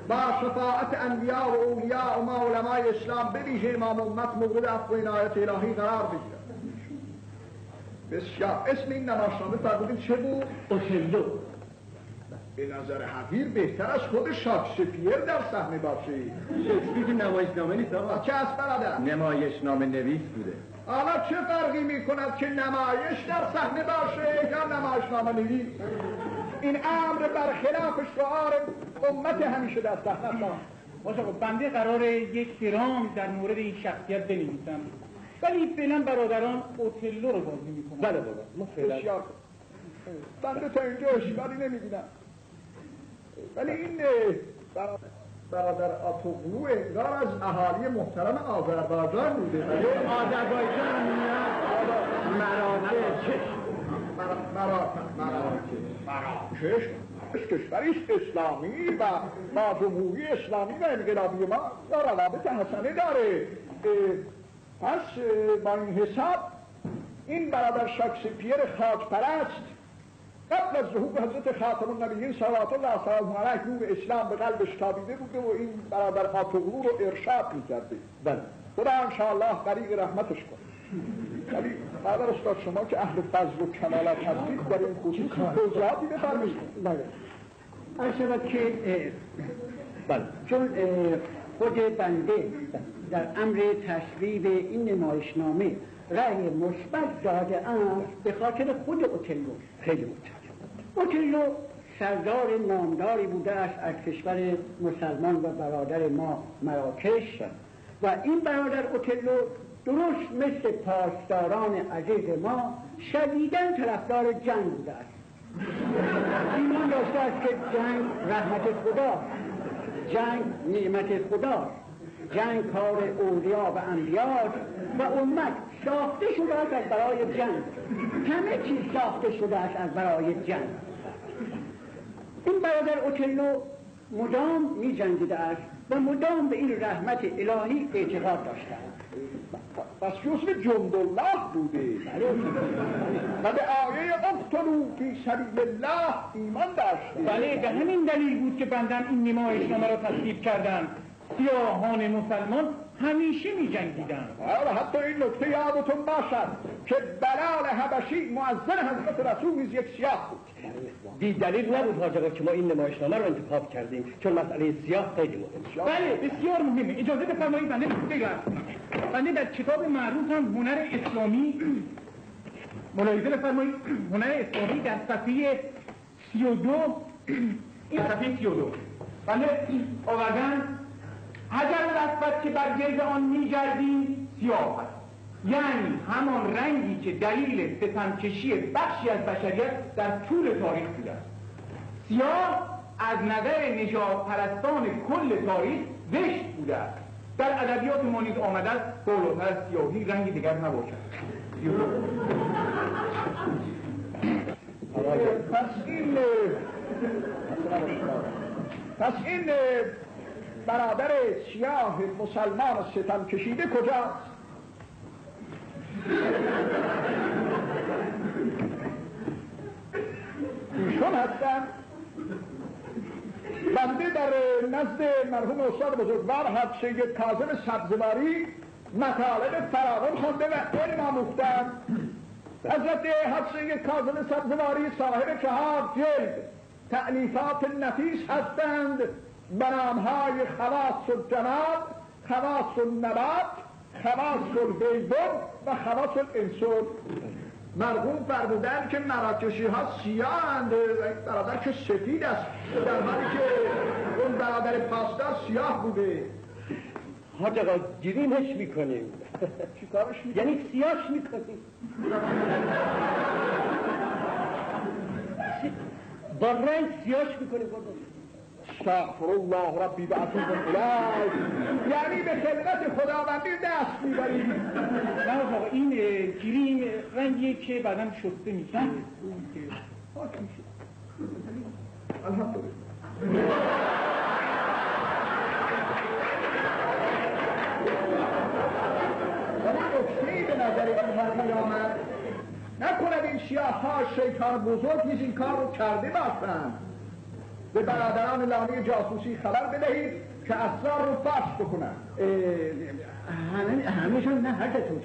با شفاعت انبیاء و اولیاء و ما علمای اسلام بویژه امام امت مورد عفو و عنایت الهی قرار بگیرد. بسیار. اسم این نمایشنامه فرمودید چه بود؟ اوتلو. به نظر حقیر بهتر از خود شکسپیر در صحنه باشه. شکسپیر که نمایشنامه نیست آقا. چه است برادر؟ نمایشنامه نویس بوده. حالا چه فرقی میکند که نمایش در صحنه باشه یا نمایشنامه نویس؟ این امر برخلاف شعار امت همیشه در صحنه است. باشه خب بنده قرار یک درام در مورد این شخصیت بنویسم، ولی فعلا برادران اوتلو رو بازی میکنن. بله بابا، ما فعلا بسیار بنده تا اینجا اشکالی نمیبینم، ولی این برادر آتوغلو انگار از اهالی محترم آذربایجان بوده. آذربایجان مراکش کشوری اسلامی و با جمهوری اسلامی و انقلابی ما روابط حسنه داره. پس با این حساب این برادر شکسپیر خاکپرست قبل از ظهور حضرت خاتم النبیین صلوات الله سلامه علیه نور اسلام به قلبش تابیده بوده و این برادر آتوغلو رو ارشاد می‌کرده. بله. خدا انشاءالله غریق رحمتش کنه. ولی برادر استاد شما که اهل فضل و کمالات هستید در این خصوص توضیحاتی بفرمایید. بله. عرض که بله، چون خود بنده در امر تصویب این نمایشنامه رأی مثبت داده ام به خاطر خود اوتلو. خیلی متشکرم. اوتلو سردار نامداری بوده است از کشور مسلمان و برادر ما مراکش و این برادر اوتلو درست مثل پاسداران عزیز ما شدیداً طرفدار جنگ بوده است. ایمان داشته است که جنگ رحمت خدا، جنگ نعمت خدا، جنگ کار اولیا و انبیا و امت ساخته شده است از برای جنگ. همه چیز ساخته شده است از برای جنگ. این برادر اوتلو مدام می جنگیده است و مدام به این رحمت الهی اعتقاد داشته است. پس جزو جندالله بوده و به آیه اقتلوا فی سبیل الله ایمان داشته. بله، به همین دلیل بود که بندم این نمایشنامه را تصویب کردم. سیاهان مسلمان همیشه می جنگیدن. حتی این نکته یادتون باشد که بلال حبشی مؤذن حضرت رسول نیز یک سیاه بود. بی دلیل نبود حاج آقا که ما این نمایشنامه رو انتخاب کردیم، چون مسئله سیاه خیلی مهمه. بله بسیار مهمه. اجازه بفرمایید بنده نکته رو عرض کنم. بنده در کتاب معروفم هنر اسلامی ملاحظه بفرمایید هنر اسلامی در صفحه 32 این صفحه 32 بله آوردن حجر الاسود که بر گرد آن می‌گردیم سیاه است، یعنی همان رنگی که دلیل ستمکشی بخشی از بشریت در طول تاریخ بوده است. سیاه از نظر نژاد پرستان کل تاریخ زشت بوده است. در ادبیات ما نیز آمده است بالاتر از سیاهی رنگی دیگر نباشد. پس این برادر سیاه مسلمان ستم کشیده کجاست؟ ایشون هستن. بنده در نزد مرحوم استاد بزرگوار حضرت سید کاظم سبزواری مطالب فراوان خونده و علم آموختم. حضرت سید کاظم سبزواری صاحب 4 جلد تألیفات نفیس هستند به نامهای خواص الجناب، خواص النبات، خواص الحیوان و خواص الانسان. مرحوم فرمودن که مراکشی ها سیاهند و این برادر که سفید است، در حالی که اون برادر پاسدار سیاه بوده. حاج آقا گرینش میکنیم. چی کارش میکنیم؟ یعنی سیاهش میکنیم. با رنگ سیاهش میکنیم. استغفر الله ربی و اتوب الیه. یعنی به خدمت خداوندی دست میبریم. نه آقا این گرین رنگیه که بعدم شسته میشه. پاک میشه. الحمدلله. ولی نکته‌ای به نظر این آمد، نکند این سیاه ها شیطان بزرگ نیز این کار رو کرده باشند. به برادران لانه جاسوسی خبر بدهید که اسرار رو فاش بکنن. همه‌شان نه هر طور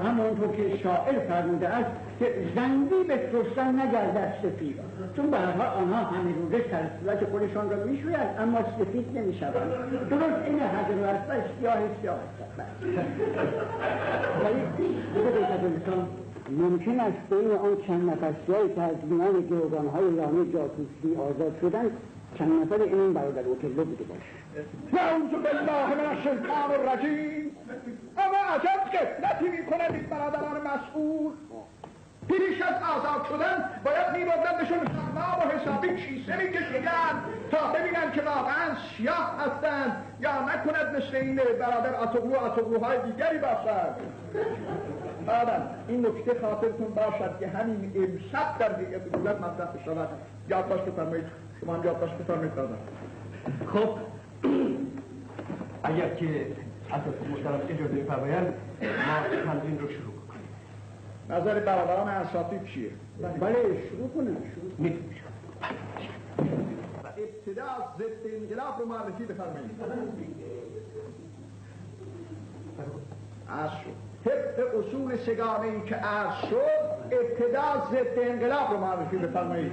همونطور که شاعر فرموده است که زنگی به سرستن نگردد سفید، چون به هر حال آنها همه روزه صورت خودشان را میشویند اما سفید نمیشوند. درست این حجر الاسود سیاه است. ولی بگوید ممکن است بین آن چند نفر سیاهی که از میان گروگان‌های لانه جاسوسی آزاد شدند چند نفر این برادر اوتلو بوده باشه. نعوذ بالله من الشیطان الرجیم. اما عجب غفلتی میکنند این برادران مسئول. پیش از آزاد شدن باید میبردندشون حمام و حسابی کیسه میکشیدن تا ببینن که واقعا سیاه هستند یا نکند مثل این برادر اتوقلوهای دیگری باشد. بعدم این نکته خاطرتون باشد که همین امشب در هیئت دولت مطرح بشود. یادداشت بفرمایید. شما هم یادداشت بفرمایید. خب اگر که اساس محترم اجازه می‌فرمایند ما تمرین رو شروع کنیم. نظر برادران اساتید چیه؟ بله شروع کنیم. و ابتدا ضد انقلاب رو معرفی بفرمایید. عرض شد. طبق اصول سگانه‌ای که عرض شد ابتدا ضد انقلاب رو معرفی بفرمایید.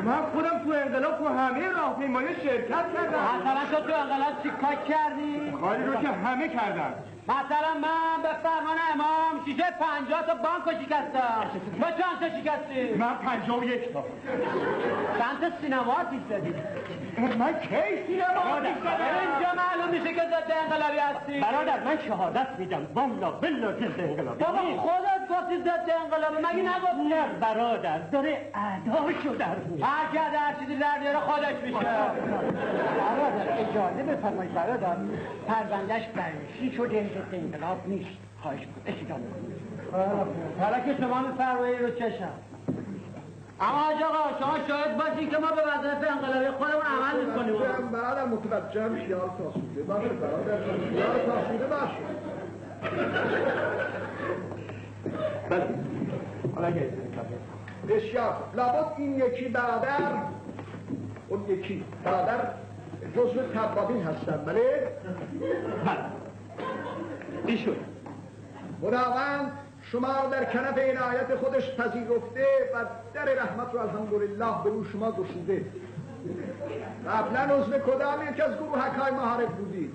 من خودم تو انقلاب تو همه راهپیمایی شرکت کردم. مثلا تو انقلاب چی کار کردی؟ کاری رو که همه کردن. مثلا من به فرمان امام شیشه 50 تا بانک رو شکستم. تو چند تا شکستی؟ من 51 تا. چند تا سینما آتیش زدی؟ من کی سینما آتیش زدم؟ اینجا معلوم میشه که ضد انقلابی هستی. برادر من شهادت میدم والله بالله ضد انقلابی. بابا خودت گفتی ضد انقلابی مگه نگفتی؟ نه برادر داره اعداشو در میاره. هر کی هر چیزی در بیاره خودش میشه. برادر اجازه بفرمایید برادر پروندهش بررسی شده ضد انقلاب نیست. خواهش می‌کنم ادامه کنید. حالا که شما می‌فرمایید رو چشم. اما حاج آقا شما شاهد باشین که ما به وظایف انقلابی خودمون عمل می‌کنیم. برادر متوجهم خیال تاسوده باشه. برادر خیال تاسوده باشه. بله حالا بسیار لابد این یکی برادر اون یکی برادر جزو توابین هستن. بله ایشون خداوند شما رو در کنف عنایت خودش پذیرفته و در رحمت رو الحمدلله به رو شما گشوده. قبلا عضو کدام یکی از گروهک‌های محارب بودید؟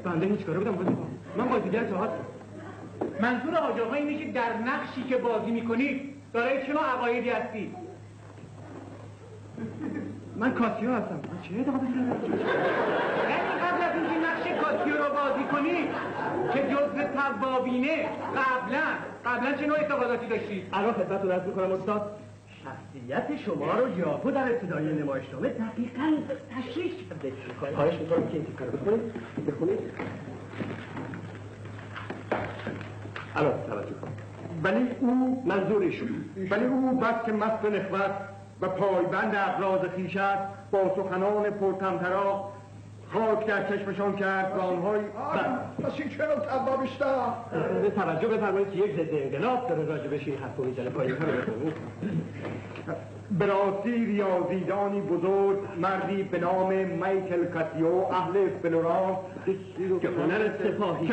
بنده هیچ کاره بودم من بازیگر تئاتر. منظور حاج آقا اینه که در نقشی که بازی میکنید دارای چه نوع عقایدی هستید؟ من کاسیو هستم. چه اعتقادی دارید؟ یعنی قبل از اینکه نقش کاسیو رو بازی کنید که جزء توابینه قبلا چه نوع اعتقاداتی داشتید؟ الان خدمتتون عرض می‌کنم استاد، شخصیت شما رو یافو در ابتدای نمایشنامه دقیقاً تشریح کرده. خواهش می‌کنم که این تیکه رو بخونید. الان توجه کنید. ولی او منظورشون ولی او بس که مست نخوت و پایبند ابراز خویش است با سخنان پرطمطراق خاک در چشمشان کرد و آنهای پس این چه نوع توابیش دارم؟ توجه بفرمایید که یک ضد انقلاب داره راجبش این حرفو میزنه. پایین‌تر بخونید. به راستی ریاضیدانی بزرگ مردی به نام مایکل کاسیو اهل فلورانس که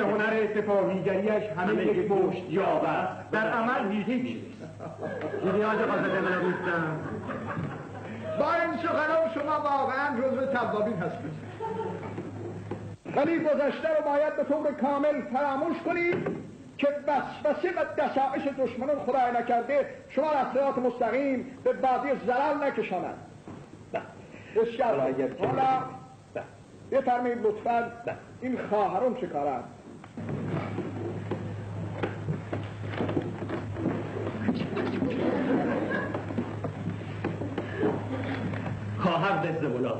هنر سپاهیگریش همه یک مشت یاب است، در عمل هیچ دیدی آنجا قاصد انقلاب نیستم. با این سخنان شما واقعا جزو توابین هستید. ولی گذشته رو باید به طور کامل فراموش کنید که وسوسه و دسایش دشمنان خدای نکرده شما را از صراط مستقیم به وادی ضلال نکشانند. بسیار حالا بفرمایید لطفاً این خواهرم چه کارند؟ خواهر دزدمونا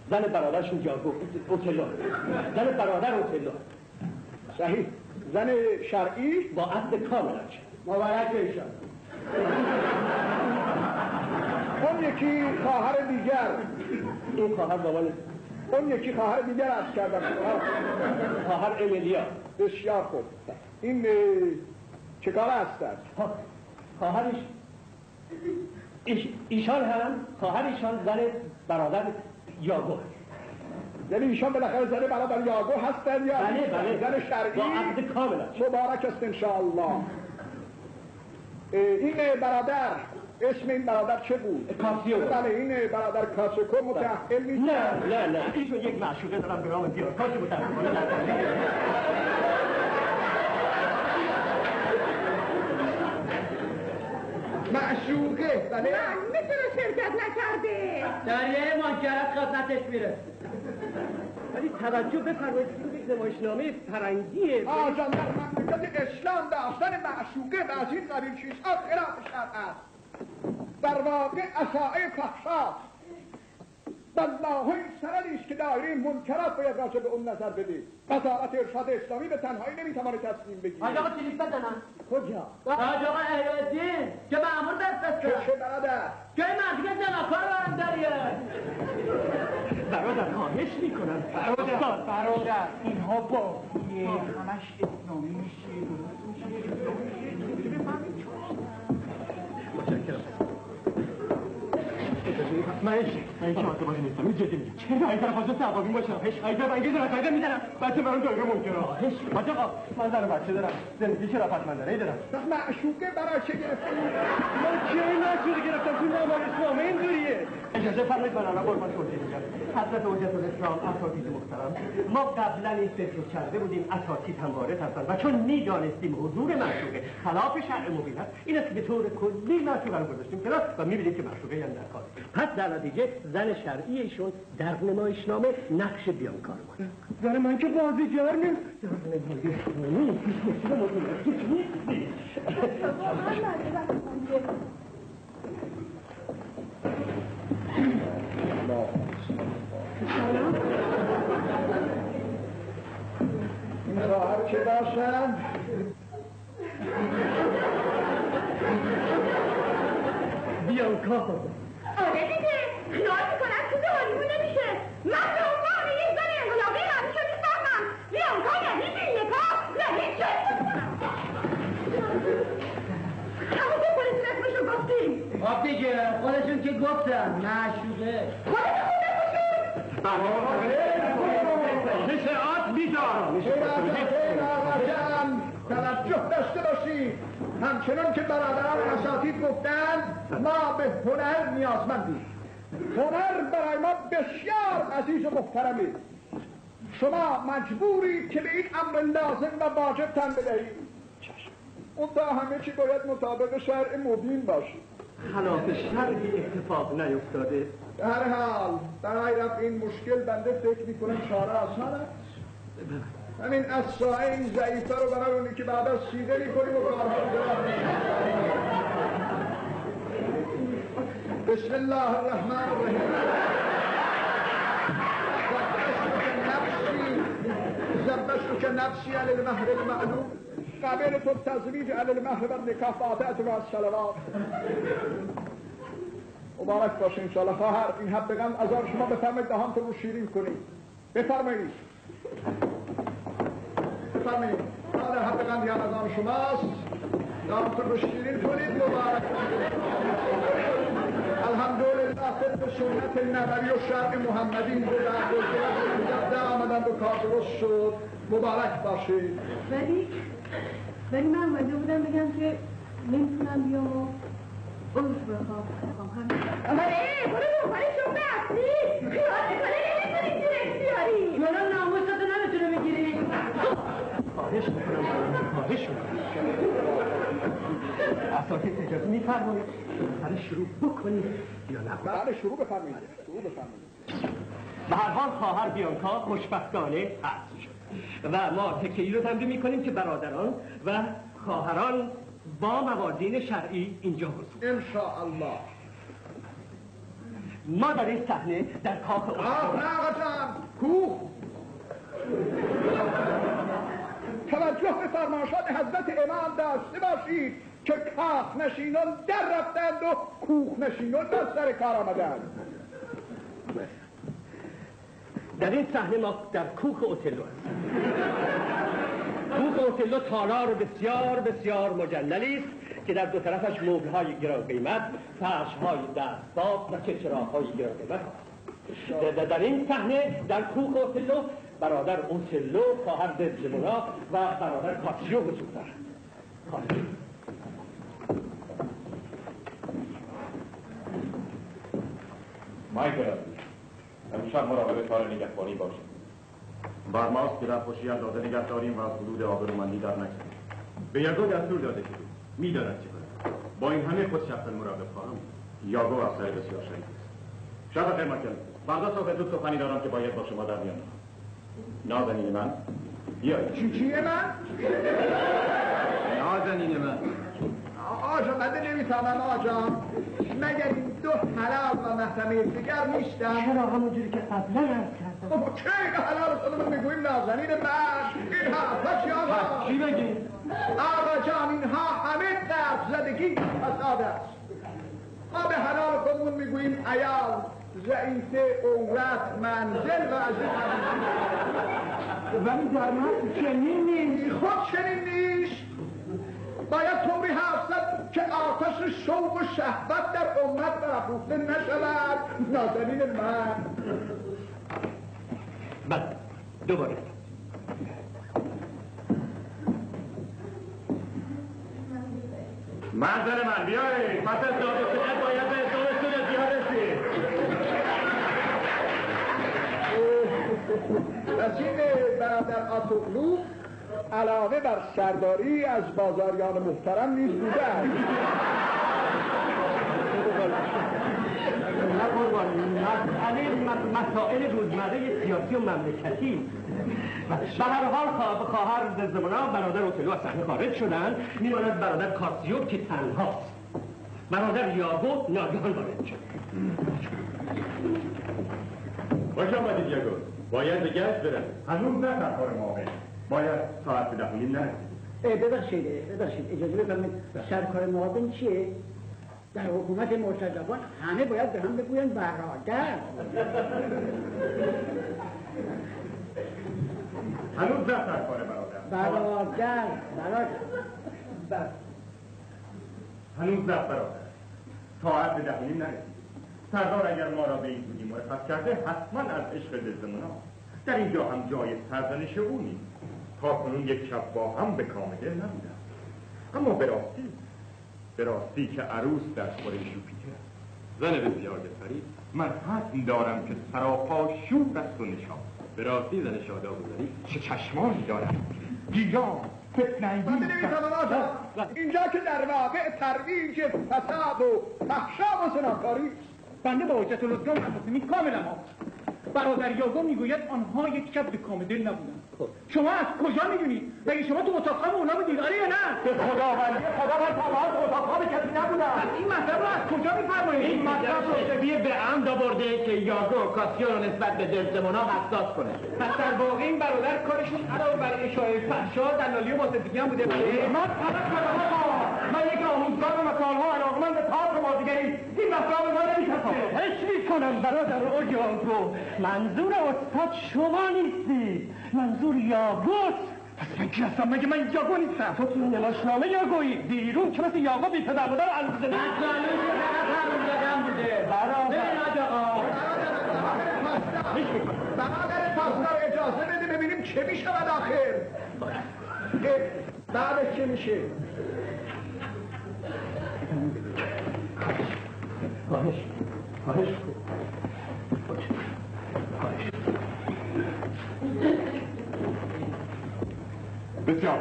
زن برادرشون جاگو اوتلو، زن برادر اوتلو. صحیح. زن شرعی با عقد کاملش. مبارک ایشان. اون یکی خواهر دیگر، این خواهر مامان، اون یکی خواهر دیگر عرض کردم، خواهر امیلیا. بسیار خوب. این چه کار هستند؟ خواهرش ایشان هم خواهر ایشان زن برادر یاگو. یعنی ایشان بالاخره زن برادر یاگو هستند یا بله زن شرعی؟ با عقد کاملش. مبارک است انشاءالله. این برادر، اسم این برادر چه بود؟ کاسیو. بله این برادر کاسیو متأهل نیست؟ نه ایشون یک معشوقه دارم به نام دیار کاسیو متأهل. معشوقه؟ بله؟ میتونه شرکت نکرده. در یه مانکرت خدمتش میره. ولی توجه بفرمایید که یک نمایشنامه فرنگیه. آجان در مملکت اسلام داشتن معشوقه و از این قبیل چیزها خلاف شرع است. در واقع اساءه فحشاست. والله این سندی است که دایره منکرات باید راجع به اون نظر بدید. وزارت ارشاد اسلامی به تنهایی نمیتواند تصمیم بگیرد. حاج آقا تلیف بزنم. کجا؟ حاج آقا احیالدین که مأمور بفرسته. چه برادر؟ جای مردیگه جناکار برنداریه. برادر خواهش میکنم. برادر اینها باقیه همش اسلامی میشه. من شما تو بازی نیستم. این جدی میگم. چرا این طرف واسه عقابین باشم؟ ایجاب انگیز رو قاعده میزنم. بچه برام دایره ممکنه. حاج آقا من زن بچه دارم. زندگی شرافتمندانه دارم. معشوقه برای چه گرفتی؟ من کی معشوقه گرفتم؟ تو نمایشنامه اینجوریه. اجازه فرمایید من الان قربان توضیح میدم. حضرت حجت الاسلام اساتید محترم، ما قبلا این فکر رو کرده بودیم اساتید هم وارد هستند و چون میدانستیم حضور معشوقه خلاف شرع مبین است، این است که به طور کلی معشوقه رو گذاشتیم کنار و می‌بینید که معشوقه هم در کار. پس در نتیجه زن شرعی ایشون در نمایشنامه نقش بیانکار بود. زن من که بازیگر نیست. این خواهر چه باشن؟ بیانکار. آره دیگه خیال میکنم تو دهانیمون نمیشه. من به عنوان یک زن انقلابی همیشه میفهمم بیانکار یعنی بیلکار یعنی چه همون که پلیس اسمشو گفتیم. خب دیگه خودشون که گفتن معشوقه. خودشون توجه داشته باشید. همچنان که برادران اساتید گفتند ما به هنر نیازمندیم. هنر برای ما بسیار عزیز و محترمه. شما مجبورید که به این امر لازم و واجب تن بدهید. اون تا همه چی باید مطابق شرع مبین باشید. خلاف شرعی اتفاق نیفتاده. در هر حال برای رفع این مشکل بنده فکر میکنم چاره آسان است. همین اصاعه این ضعیفه رو برای اونی که بعد از سیده میکنیم و کارها رو بسم الله الرحمن الرحیم. زبشت نفسی علی المهر المعلوم قبل تو تزویج علی المهر و نکاح فاتحت و الصلوات. مبارک باشه انشاءالله. خواهر این حبگان از آن شما بفرمایید دهانتون رو شیرین کنید. بفرمایید بفرمایید. در حبگان دیان از آن شماست. دهانتون رو شیرین کنید. مبارک الحمدلله طبق سنت نبوی و شرع محمدی در آمدند و کار درست شد. مبارک باشید. ولی من اومده بودم بگم که نمیتونم بیام و عذر بخوام. آره برو دنبال شغل اصلی. خیال میکنه نمیتونی دیرک بیاری. یالا ناموستو نمیتونه بگیری. خواهش میکنم. اساتید اجازه میفرمایید برای شروع بکنید یا نه؟ بله شروع بفرمایید. به هر حال خواهر بیانکا خوشبختانه حذف شد و ما تکه‌ای رو تمرین میکنیم که برادران و خواهران با موازین شرعی اینجا حضور. انشاءالله. ما در این صحنه در کاخ نه آقا جان کوه. توجه به فرمایشات حضرت امام داشته باشید که کاخ نشینان در رفتند و کوه نشینان در سر کار آمدند. در این صحنه ما در کوخ اوتلو هستیم. کوخ اوتلو تالار بسیار بسیار مجللی است که در دو طرفش مبل‌های گران قیمت، فرش‌های دستباف و چراغ‌های گران قیمت. در این صحنه در کوخ اوتلو برادر اوتلو، خواهر دزدمونا و برادر کاسیو حضور دارند. مایکل امشب مراقب کار نگهبانی باشید. بر ماست که در خوشی اندازه نگه داریم و از حدود آبرومندی در نکنیم. به یاگو دستور داده شده میداند چه کنه. با این همه خود شخصا مراقب خواهم. یاگو افسر بسیار شریف است. شب بخیر مایکل. فردا صبح زود سخنی دارم که باید با شما در میان. نازنین من بیایید. چیه من؟ نازنین من. آجا بنده نمیفهمم آجا. مگر این دو حلال و محرمه دیگر نیستن؟ چرا همونجوری که قبلا عرض کردم؟ خب چه حلال خودمون میگوییم نازنین من؟ این حرفا چی آقا؟ چی بگیم؟ آقا جان اینها همه درد زدگی فساد است. ما به حلال خودمون میگوییم عیال، ضعیفه، عورت، منزل و از این ولی در من چنین نیست. خود چنین نیست. باید طوری حرف زد که آتش شوق و شهوت در امت برافروخته نشود. نازنین من. بله دوباره منزل من بیایید. پس از داد و ستد باید به ازدامشتون ازیاد رسید. از این برادر آتوغلو علاوه بر سرداری از بازاریان محترم نیز بوده است. نه قربان، مسائل روزمره سیاسی و مملکتی. به هر حال خواهر دزدمونا برادر اوتلو از صحنه خارج شدن. میماند برادر کاسیو که تنهاست. برادر یاگو ناگهان وارد شد. باش آمدید یاگو. باید به گشت برم. هنوز نه سرکار موقع. باید ساعت به دهونیم نرسید. ببخشید اجازه بفرمایید سرکار معاون چیه؟ در حکومت مرتضویان همه باید به هم بگوین برادر. هنوز نه سرکار برادر. هنوز نه برادر. ساعت به دهونیم نرسید. سردار اگر ما را به این زودی مرخص کرده حتما از عشق دزدمونا. در اینجا هم جای سرزنش او نیست. تا کنون یک شب با هم به کام دل نبودم. اما به راستی که عروس در خوره ژوپیتر، زن بسیار فرید، من حتم دارم که سراپا شور است و نشان. به راستی زن شاداب بزاری چه چشمانی دارم، گیران فتنه انگیز. من نمی‌توانم آقا، اینجا که در واقع ترویج فساد و فحشا و زناکاری. بنده با حجت الاسلام قاسمی کاملا موافقم. برادر یاگو میگوید آنها یک شب به کام دل نبودند. شما از کجا میدونید؟ مگه شما تو اتاق خواب اونا بودید؟ آره یا نه؟ به خداوندی خدا من تمام اتاق خواب کسی نبودم. این مطلب رو از کجا میفرمایید؟ این مطلب رو شبیه به عمد آورده که یاگو کاسیون رو نسبت به دزدمونا حساس کنه. پس در واقع این برادر کارشون علاوه بر اشاعه فحشا دلالی و واسطگی هم بوده. من طلب کردم آقا، من یک آموزگار و سالها علاقمند به تئاتر بازیگری، این مسئله به ما نمی‌کفه. حس می‌کنم برادر یاگو، منظور استاد شما نیستی، منظور یاگوست. پس من کی هستم؟ مگه من یاگو نیستم؟ تو توی نمایشنامه یاگویی، دیرون که مثل یاگو بی پدر مادر اندازه نیست. مسئله که فقط همون جدم بوده. برادر پاسدار اجازه بده ببینیم چه میشود آخر. بعدش چه میشه؟ خواهش بسیار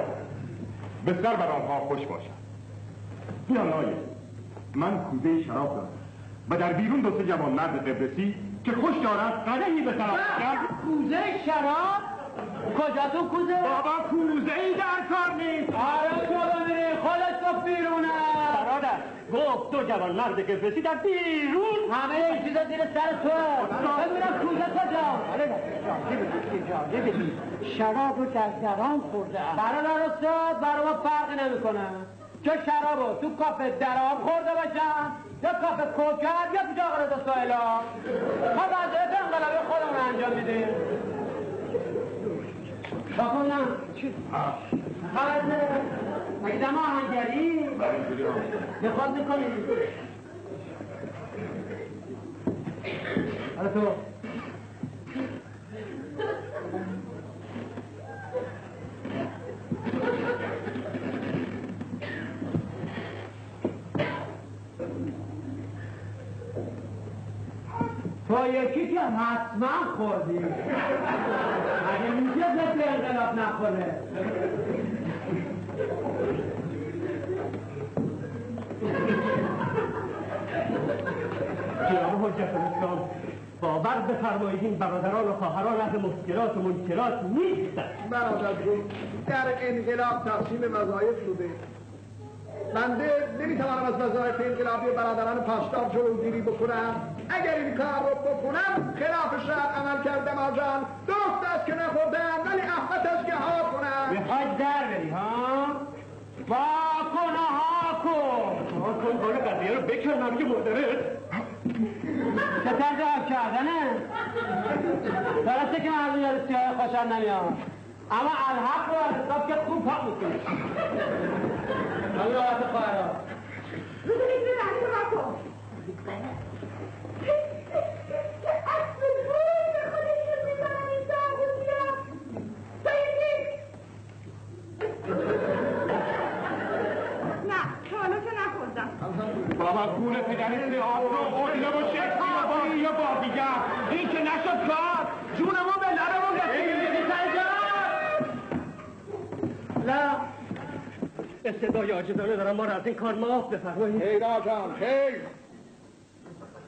بسیار بر آنها خوش باشد. بیان آیه، من کوزه شراب دارم و در بیرون دو سه جوان مرد قبرسی که خوش دارد قدحی به طرف کرد. کوزه شراب؟ کجا تو کوزه؟ بابا کوزه ای در کار نیست. آره شما ببینی خودش گفت بیرونه. برادر گفت دو جوان مرد قبرسی در بیرون. همه این چیزا زیر سر توه. ببینم کوزه کجا؟ اجازه بدید شراب رو در درام خورده. برادر استاد برای ما فرقی نمیکنه چه شراب رو تو کافه درام خورده باشم یا کافه کوکر یا تو جاغ رضا سایلا. ما وظایف انقلابی خودمون انجام میدیم. باکن نه خبرده مگه دم آهنگری بخواد میکنی حالا تو تو یکی که حتما خوردی اگه میشه مثل انقلاب نخوره. جناب حجت الاسلام باور بفرمایید این برادران و خواهران اهل مشکلات و منکرات نیستند. برادر جون در انقلاب تقسیم وظایف شده. بنده نمیتوانم از وظایف انقلابی برادران پاسدار جلوگیری بکنم. اگر این کار رو بکنم خلاف شرع عمل کردم آجان. درست است که نخوردم ولی احمد است که ها کنم. میخوای در بری ها؟ با کن ها کن کن قضیه رو بکر نمیگه مدرد چه طرز حب کردنه؟ درسته که مردم یاد سیاه خوشن نمیاد اما الحق رو از حساب که خوب حق میکنه. همین آقات خواهرها روزه میگه رحمی رو بکن که اصل روی به خودشون میزنن این داغوزی ها سایدی نه حالا که نخوردم بابا گونه پدرست آب رو خوردیده با شکلی یا بازیگر این که نشد کار جونمون به لرمون رسید. لا استدای عاجزانه دارم ما را از این کار معاف بفرمایید. خیر آجان خیر.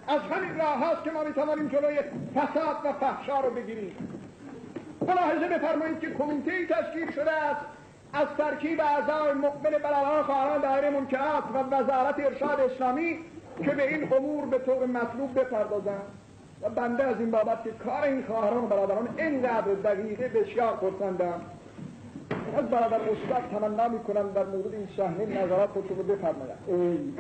از همین راه هست که ما میتوانیم جلوی فساد و فحشا رو بگیریم. ملاحظه بفرمایید که کمیته‌ای تشکیل شده است از ترکیب اعضای مقبل برادران خواهران دایره منکرات و وزارت ارشاد اسلامی که به این امور به طور مطلوب بپردازند و بنده از این بابت که کار این خواهران و برادران اینقدر دقیقه بسیار خرسندم. از برادر استاد تمنا میکنم در مورد این صحنه نظرات خودتون رو بفرمایید.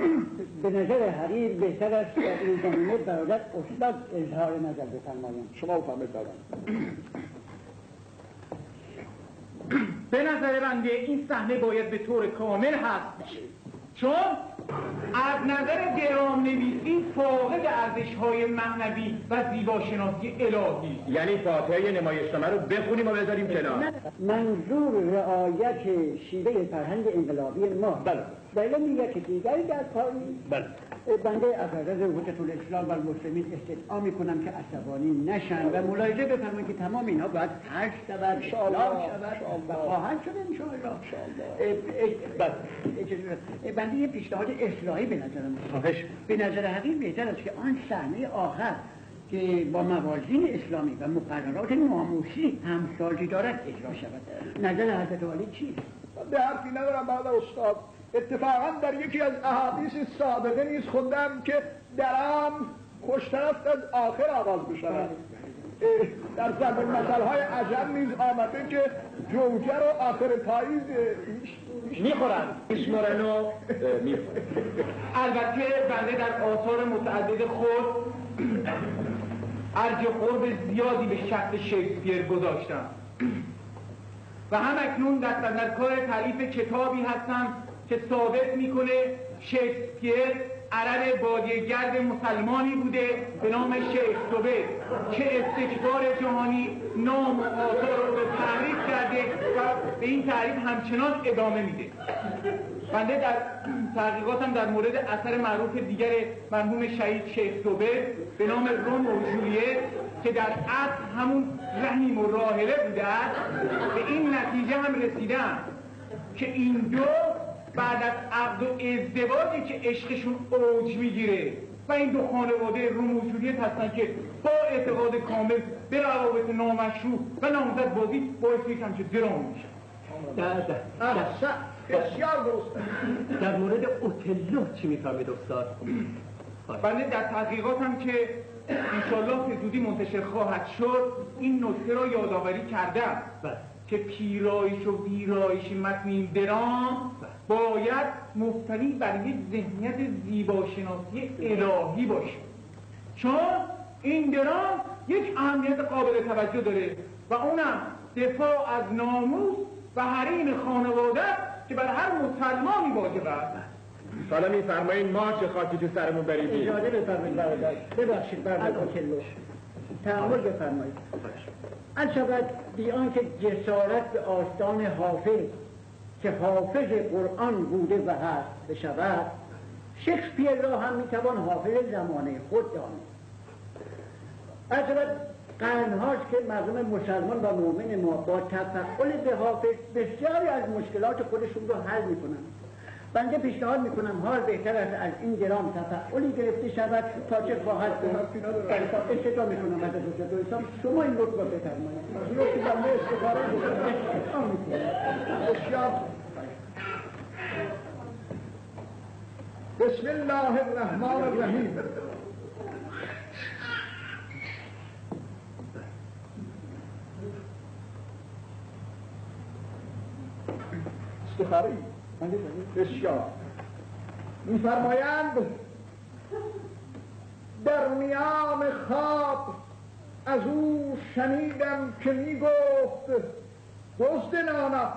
به نظر حقیر بهتر است در این زمینه برادر استاد اظهار نظر بفرمایند. شما بفرمایید برادر. به نظر بنده این صحنه باید به طور کامل حذف بشه. چون از نظر درام نویسی فاقد ارزش‌های معنوی و زیباشناسی الهی. یعنی فاتحه نمایشنامه رو بخونیم و بذاریم کنار. منظور رعایت شیوه فرهنگ انقلابی ما. بله. بله میگه که دیگری در کاری. بله. بنده از حضرت حجت الاسلام و المسلمین استدعا میکنم که عصبانی نشن و ملاحظه بفرمایید که تمام اینها باید حل شود، اصلاح شود و خواهد شد انشاءالله. بنده یه پیشنهاد اصلاحی به نظرم خواهش. به نظر حقیق بهتر است که آن صحنه آخر که با موازین اسلامی و مقررات ناموسی همسازی دارد اجرا شود. نظر حضرت عالی چیست؟ به حرفی ندارم بعد استاد. اتفاقا در یکی از احادیث سابقه نیز خوندم که درام خوشتر است از آخر آغاز بشود. در ضرب المثل‌های عجم نیز آمده که جوجه رو آخر پاییز میخورن. میشمارنو میخورن. البته بنده در آثار متعدد خود ارج قرب زیادی به شخص شکسپیر گذاشتم و هم اکنون در کار تالیف کتابی هستم که ثابت میکنه شکسپیر عرب بادیه‌گرد مسلمانی بوده به نام شیخ زبیر که استکبار جهانی نام و آثار رو به تحریف کرده و به این تحریف همچنان ادامه میده. بنده در تحقیقاتم در مورد اثر معروف دیگر مرحوم شهید شیخ زبیر به نام روم و جولیت که در اصل همون رحیم و راحله بوده است به این نتیجه هم رسیدم که این دو بعد از عقد و ازدواجی که عشقشون اوج میگیره و این دو خانواده روم و جولیت هستن که با اعتقاد کامل به روابط نامشروع و نامزد بازی باعث میشن که درام میشه. بسیار درسته. در مورد اوتلو چی میفهمید استاد؟ بنده در تحقیقاتم که انشالله به زودی منتشر خواهد شد این نکته را یادآوری کردم که پیرایش و ویرایش متن این درام باید مبتنی بر یک ذهنیت زیباشناسی الهی باشه، چون این درام یک اهمیت قابل توجه داره و اونم دفاع از ناموس و حریم خانواده که بر هر مسلمانی واجب است. حالا میفرمایید ما چه خاکی تو سرمون بریدیم؟ اجازه بفرمایید برادر. ببخشید برادر اوتلو. تأمل بفرمایید. البته بی آنکه جسارت به آستان حافظ که حافظ قرآن بوده و هست بشود، شکسپیر را هم میتوان حافظ زمانه خود دانست. البته قرنهاست که مردم مسلمان و مؤمن ما با تفعل به حافظ بسیاری از مشکلات خودشون رو حل میکنن. بنده پیشنهاد میکنم حال بهتر است از این درام تفعلی گرفته شود تا چه خواهد استدعا میکنم از حضرت الاسلام شما این رتبه بفرمایید. از رو که بنده استفاده بسیار. بسم الله الرحمن الرحیم. استخاری بسیار می‌فرمایند در میان خواب از او شنیدم که میگفت دزد نانا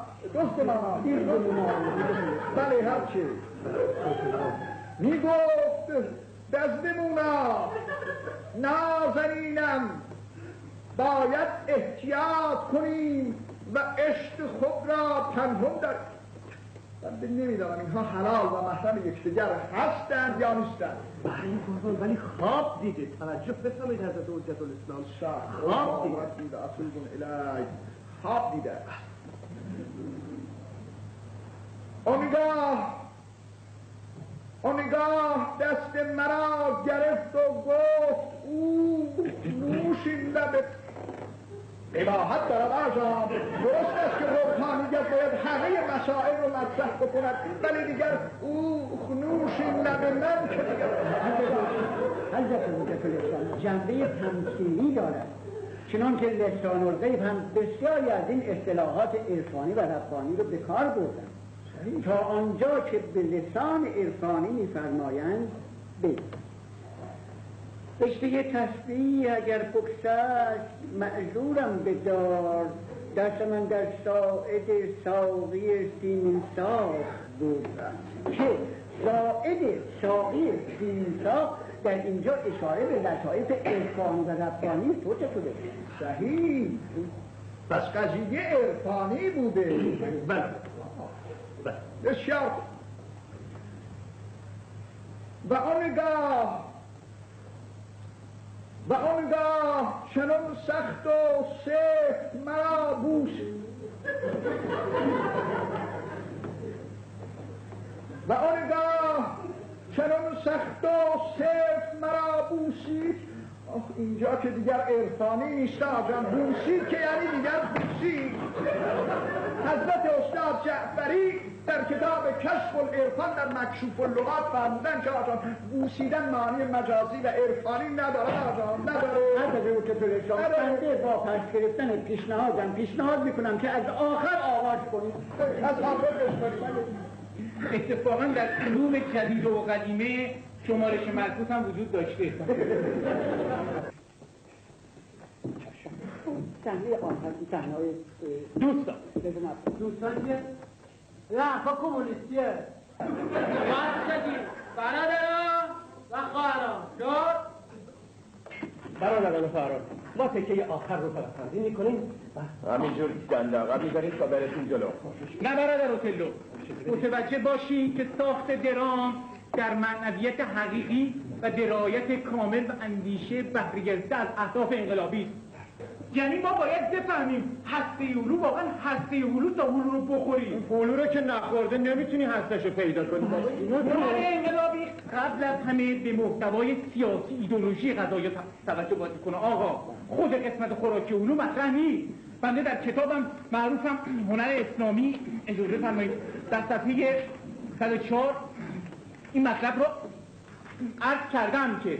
بله هرچی میگفت دزدمونا نازنینم باید احتیاط کنیم و عشق خود را پنهان در بنده نمیدانم اینها حلال و محرم یکدیگر هستند یا نیستند. ولی خواب دیده. توجه بفرمایید حضرت حجت الاسلام. خواب دیده. خواب دیده. اونگاه دست مرا گرفت و گفت او نوش این لبت اباحت دارد آجام. درست است که روحانیت باید همه مسائل رو مطرح بکند، ولی دیگر او نوش این لب من که دیگر حضرت حجت الاسلام جنبه تمثیلی دارد، چنان که لسان الغیب هم بسیاری از این اصطلاحات عرفانی و ربانی رو به کار بردن تا آنجا که به لسان عرفانی می‌فرمایند رشته تسبیح اگر بکسست معذورم بدار، دست من در ساعد ساقی سیمین ساخت بود که شاعر فیلسا در اینجا اشاره به لطایف عرفانی و ربانی تو چطوره؟ صحیح. پس قضیه عرفانی بوده. بله. بسیار. و آنگاه چنان سخت و سفت مرا بوسید. و آنگاه چنان سخت و سفت مرا بوسید. اینجا که دیگر عرفانی نیست آجان، بوسید که یعنی دیگر بوسید. حضرت استاد جعفری در کتاب کشف العرفان در مکشوف اللغات فرمودن که آجان بوسیدن معنی مجازی و عرفانی نداره آجان، نداره. حضرت متعال بنده با پس گرفتن پیشنهاد میکنم که از آخر آغاز کنید. از آخر بشکنید. اتفاقا در علوم جدید و قدیمه شمارش معکوس هم وجود داشته. صحنه آخر صحنه‌های دوستان که رفع کمونیستیه برادران و خواهران برادران و خواهران، ما تکه آخر رو تلقی میکنیم. همینجور دنداغه میذارید تا برسیم جلو. نه برادر اوتلو، متوجه باشی که ساخت درام در معنویت حقیقی و درایت کامل و اندیشه بهره گرفته از اهداف انقلابی است. یعنی ما باید بفهمیم هسته هلو واقعا هسته هلو تا هلو رو بخوریم. هلو رو که نخورده نمیتونی هستش رو پیدا کنی. هنر انقلابی قبل از همه به محتوای سیاسی ایدئولوژی قضایا توجه باید کنه. آقا خود قسمت خوراکی هلو مطرح نیست. بنده در کتابم معروفم هنر اسلامی اجازه فرمایید در صفحه 104 این مطلب رو عرض کردم که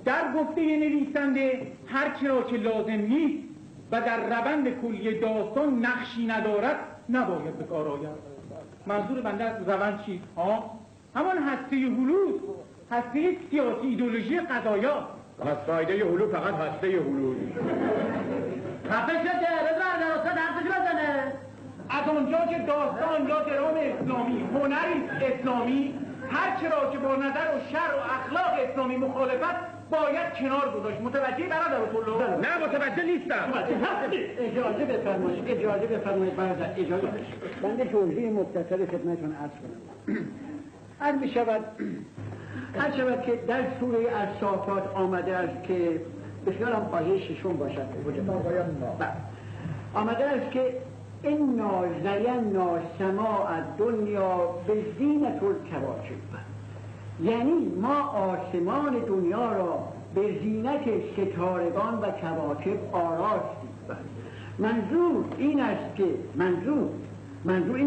در گفته نویسنده هر چه را که لازم نیست و در روند کلی داستان نقشی ندارد نباید به کار آید. منظور بنده از روند چیست؟ همان هسته هلو، هسته سیاسی ایدئولوژی قضایا. پس فایده هلو فقط هسته هلو. خفه شده بزن در اصلا حرفش بزنه. از آنجا که داستان یا درام اسلامی هنری اسلامی هر چه را که با نظر و شرع و اخلاق اسلامی مخالفت باید کنار گذاشت. متوجه برادر رسول الله؟ نه متوجه نیستم. اجازه بفرمایید برادر، اجازه. بنده توضیح مختصر خدمتتون عرض کنم. عرض شود که در سوره الصافات آمده است که بسیار هم آیه ششم باشد. آمده است که انا زینا سماء الدنیا بزینة الکواکب، یعنی ما آسمان دنیا را به زینت ستارگان و کواکب آراستیم. منظور این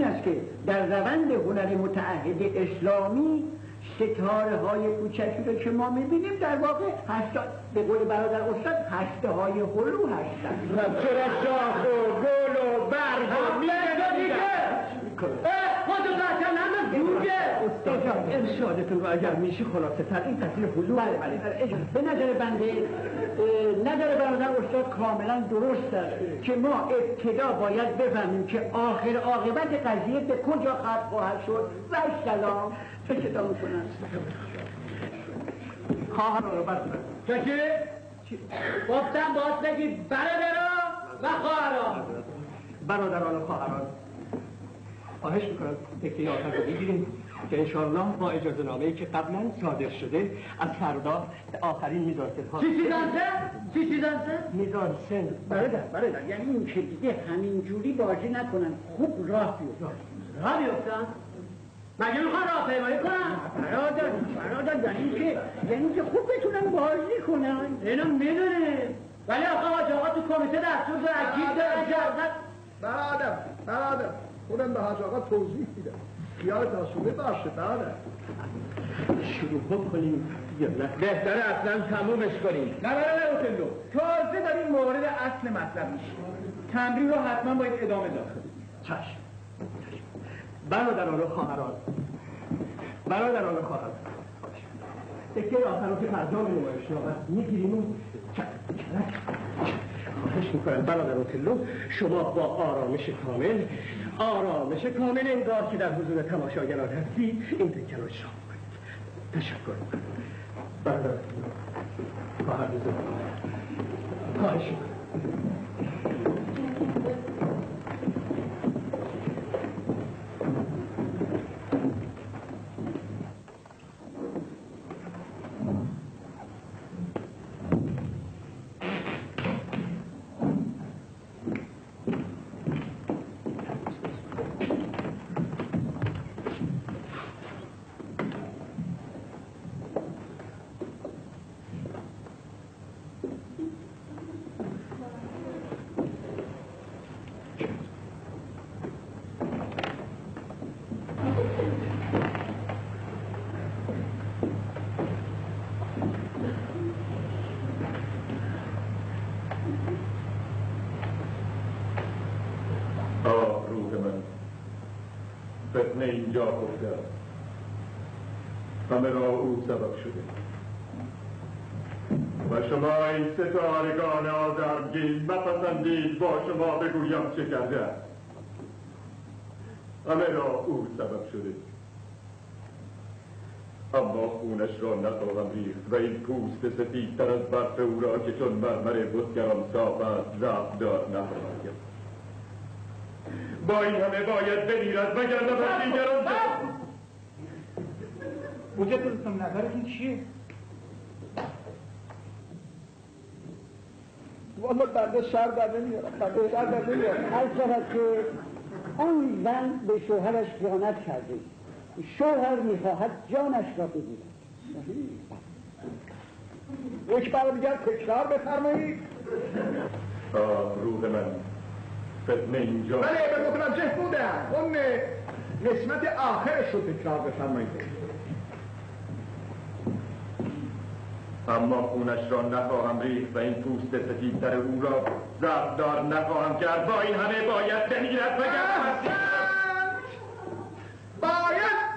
است که در روند هنر متعهد اسلامی ستاره های کوچکی رو که ما میبینیم در واقع به قول برادر استاد هسته های هلو هستند. چرا شاخ و گل و برگ و میگه خودو قطعا هم جوگه. استاد ارشادتون رو اگر میشه خلاصه تر این تصویر هلو. به نظر برادر استاد کاملا درست است که ما ابتدا باید بفهمیم که آخر عاقبت قضیه به کجا ختم خواهد شد. و سلام فکرتا میکنم خواهران رو برد چه؟ گفتم باز بگید برادران و خواهران. برادران و خواهران، خواهش میکنم تکه آخر رو بگیریم که انشاءالله با اجازه نامه‌ای که قبلا صادر شده از فردا آخرین میزانسن ها. چی چیزانسن؟ میزانسن برادر یعنی این که دیگه همینجوری بازی نکنن، خوب راه بیفتن. مگه میخوان راهپیمایی کنن؟ برادر یعنی که خوب بتونن بازی کنن. اینو میدونه، ولی آقا حاج آقا تو کمیته دستور اکید دارن که برادر خودم به حاج آقا توضیح میدم. خیال داشته باشه برادر. شروع کنیم یا نه؟ بهتره اصلا تمومش کنیم. نه برادر اوتلو، تازه داریم مورد اصل مطلب میشه. تمرین رو حتما باید ادامه داد. چشم. برادران و خواهران، تکه آخر رو که فردا به نمایش نامه میگیریم و خواهش میکنم برادر اوتلو شما با آرامش کامل انگار که در حضور تماشاگران هستید این تکه رو اجرا کنید. تشکر میکنم برادر اوتلو. خواهش میکنم. فتنه اینجا خفته است. همه را او سبب شده و شما این ستارگان آزرمگین نپسندید با شما بگویم چه کرده است. همه را او سبب شده، اما خونش را نخواهم ریخت و این پوست سفیدتر از برف او را که چون مرمر بتگران صاف است رفتار نخواهم کرد. با این همه باید بمیرد وگرنه بر دیگران حجتتون نظرتون چیه؟ والا بنده سر در نمیارم. هر طرف که آن زن به شوهرش خیانت کرده، شوهر میخواهد جانش را بگیرد. یک بار دیگر تکرار بفرمایید. روح من فتنه اینجا. بله به متوجه بودم. اون قسمت آخرش رو تکرار بفرمایید. اما خونش را نخواهم ریخت و این پوست سفیدتر او را زبدار نخواهم کرد. با این همه باید بمیرد وگرنه باید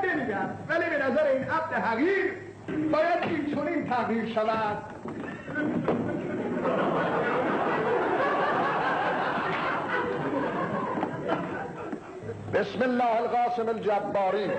بمیرد. ولی به نظر این عبد حقیر باید این چنین تغییر شود. بسم الله القاسم الجباری.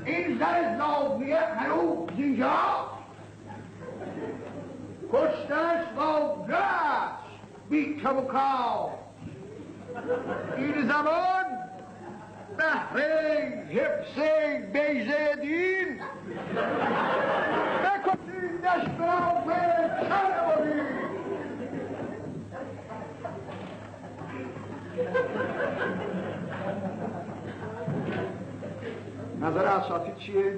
این زن زاویه هنوز اینجا کشتنش واجهش بی کم و کار. این زمان بهره حفظ بیض دین بکشیدش برام چند بودی. نظر اساتید چیه؟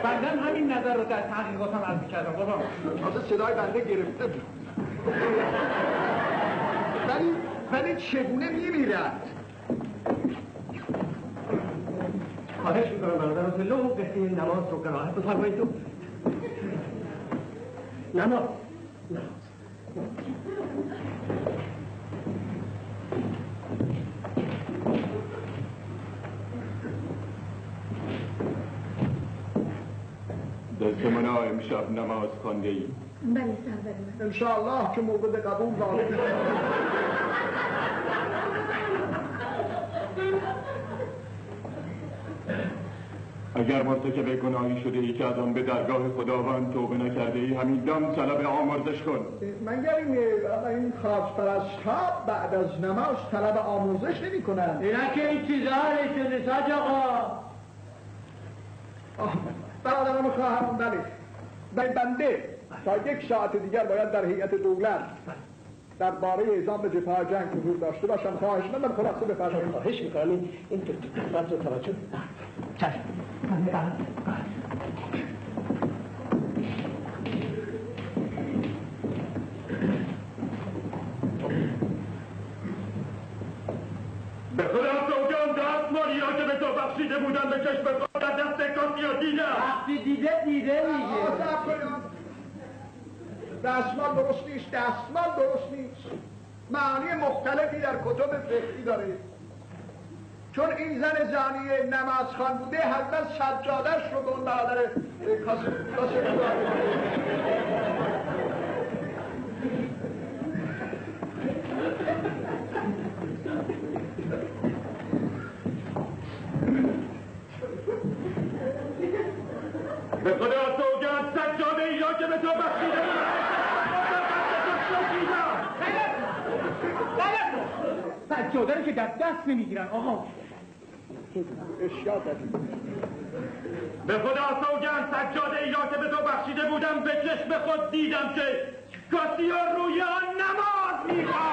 بنده همین نظر رو در تحقیقاتم عرض کردم بابا. تازه صدای بنده گرفته بود. ولی چگونه میمیرد؟ خواهش میکنم برادر اوتلو قصه نماز رو قرائت بفرمایید. تو نماز دست منا امشب نماز خانده ای؟ بله سرور من. انشاءالله که موقع قبول دارد. اگر مرتکب گناهی شده ای که از آن به درگاه خداوند توبه نکرده ای همین دم طلب آمرزش کن. مگر این خاص پرست ها بعد از نماز طلب آموزش نمی کنند؟ اینا که این چیزها نشده ساج آقا. برادران خواهران بله بنده تا 1 ساعت دیگر باید در هیئت دولت درباره اعزام به جبهه جنگ حضور داشته باشم. خواهش ندارم خلاصه بفرمایید. خواهش میکنم این دقت رو توجه. چشم. به خدا سوگند دست ماریا که به تو بخشیده بودن به چشم خود دست کسی رو دیدم. وقتی دیده میگه. دستمال درست نیست، دستمال درست نیست. معانی مختلفی در کتب فقهی داره. چون این زن زانیه نمازخوان بوده حتما سجادش رو به اون برادر کاسه به خدا سوگند سجاده ای را که به تو بخشیده سجاده رو که در دست نمیگیرن آقا. به خدا سوگند سجاده ای را که به تو بخشیده بودم به چشم خود دیدم که کسی روی آن نماز میخواد.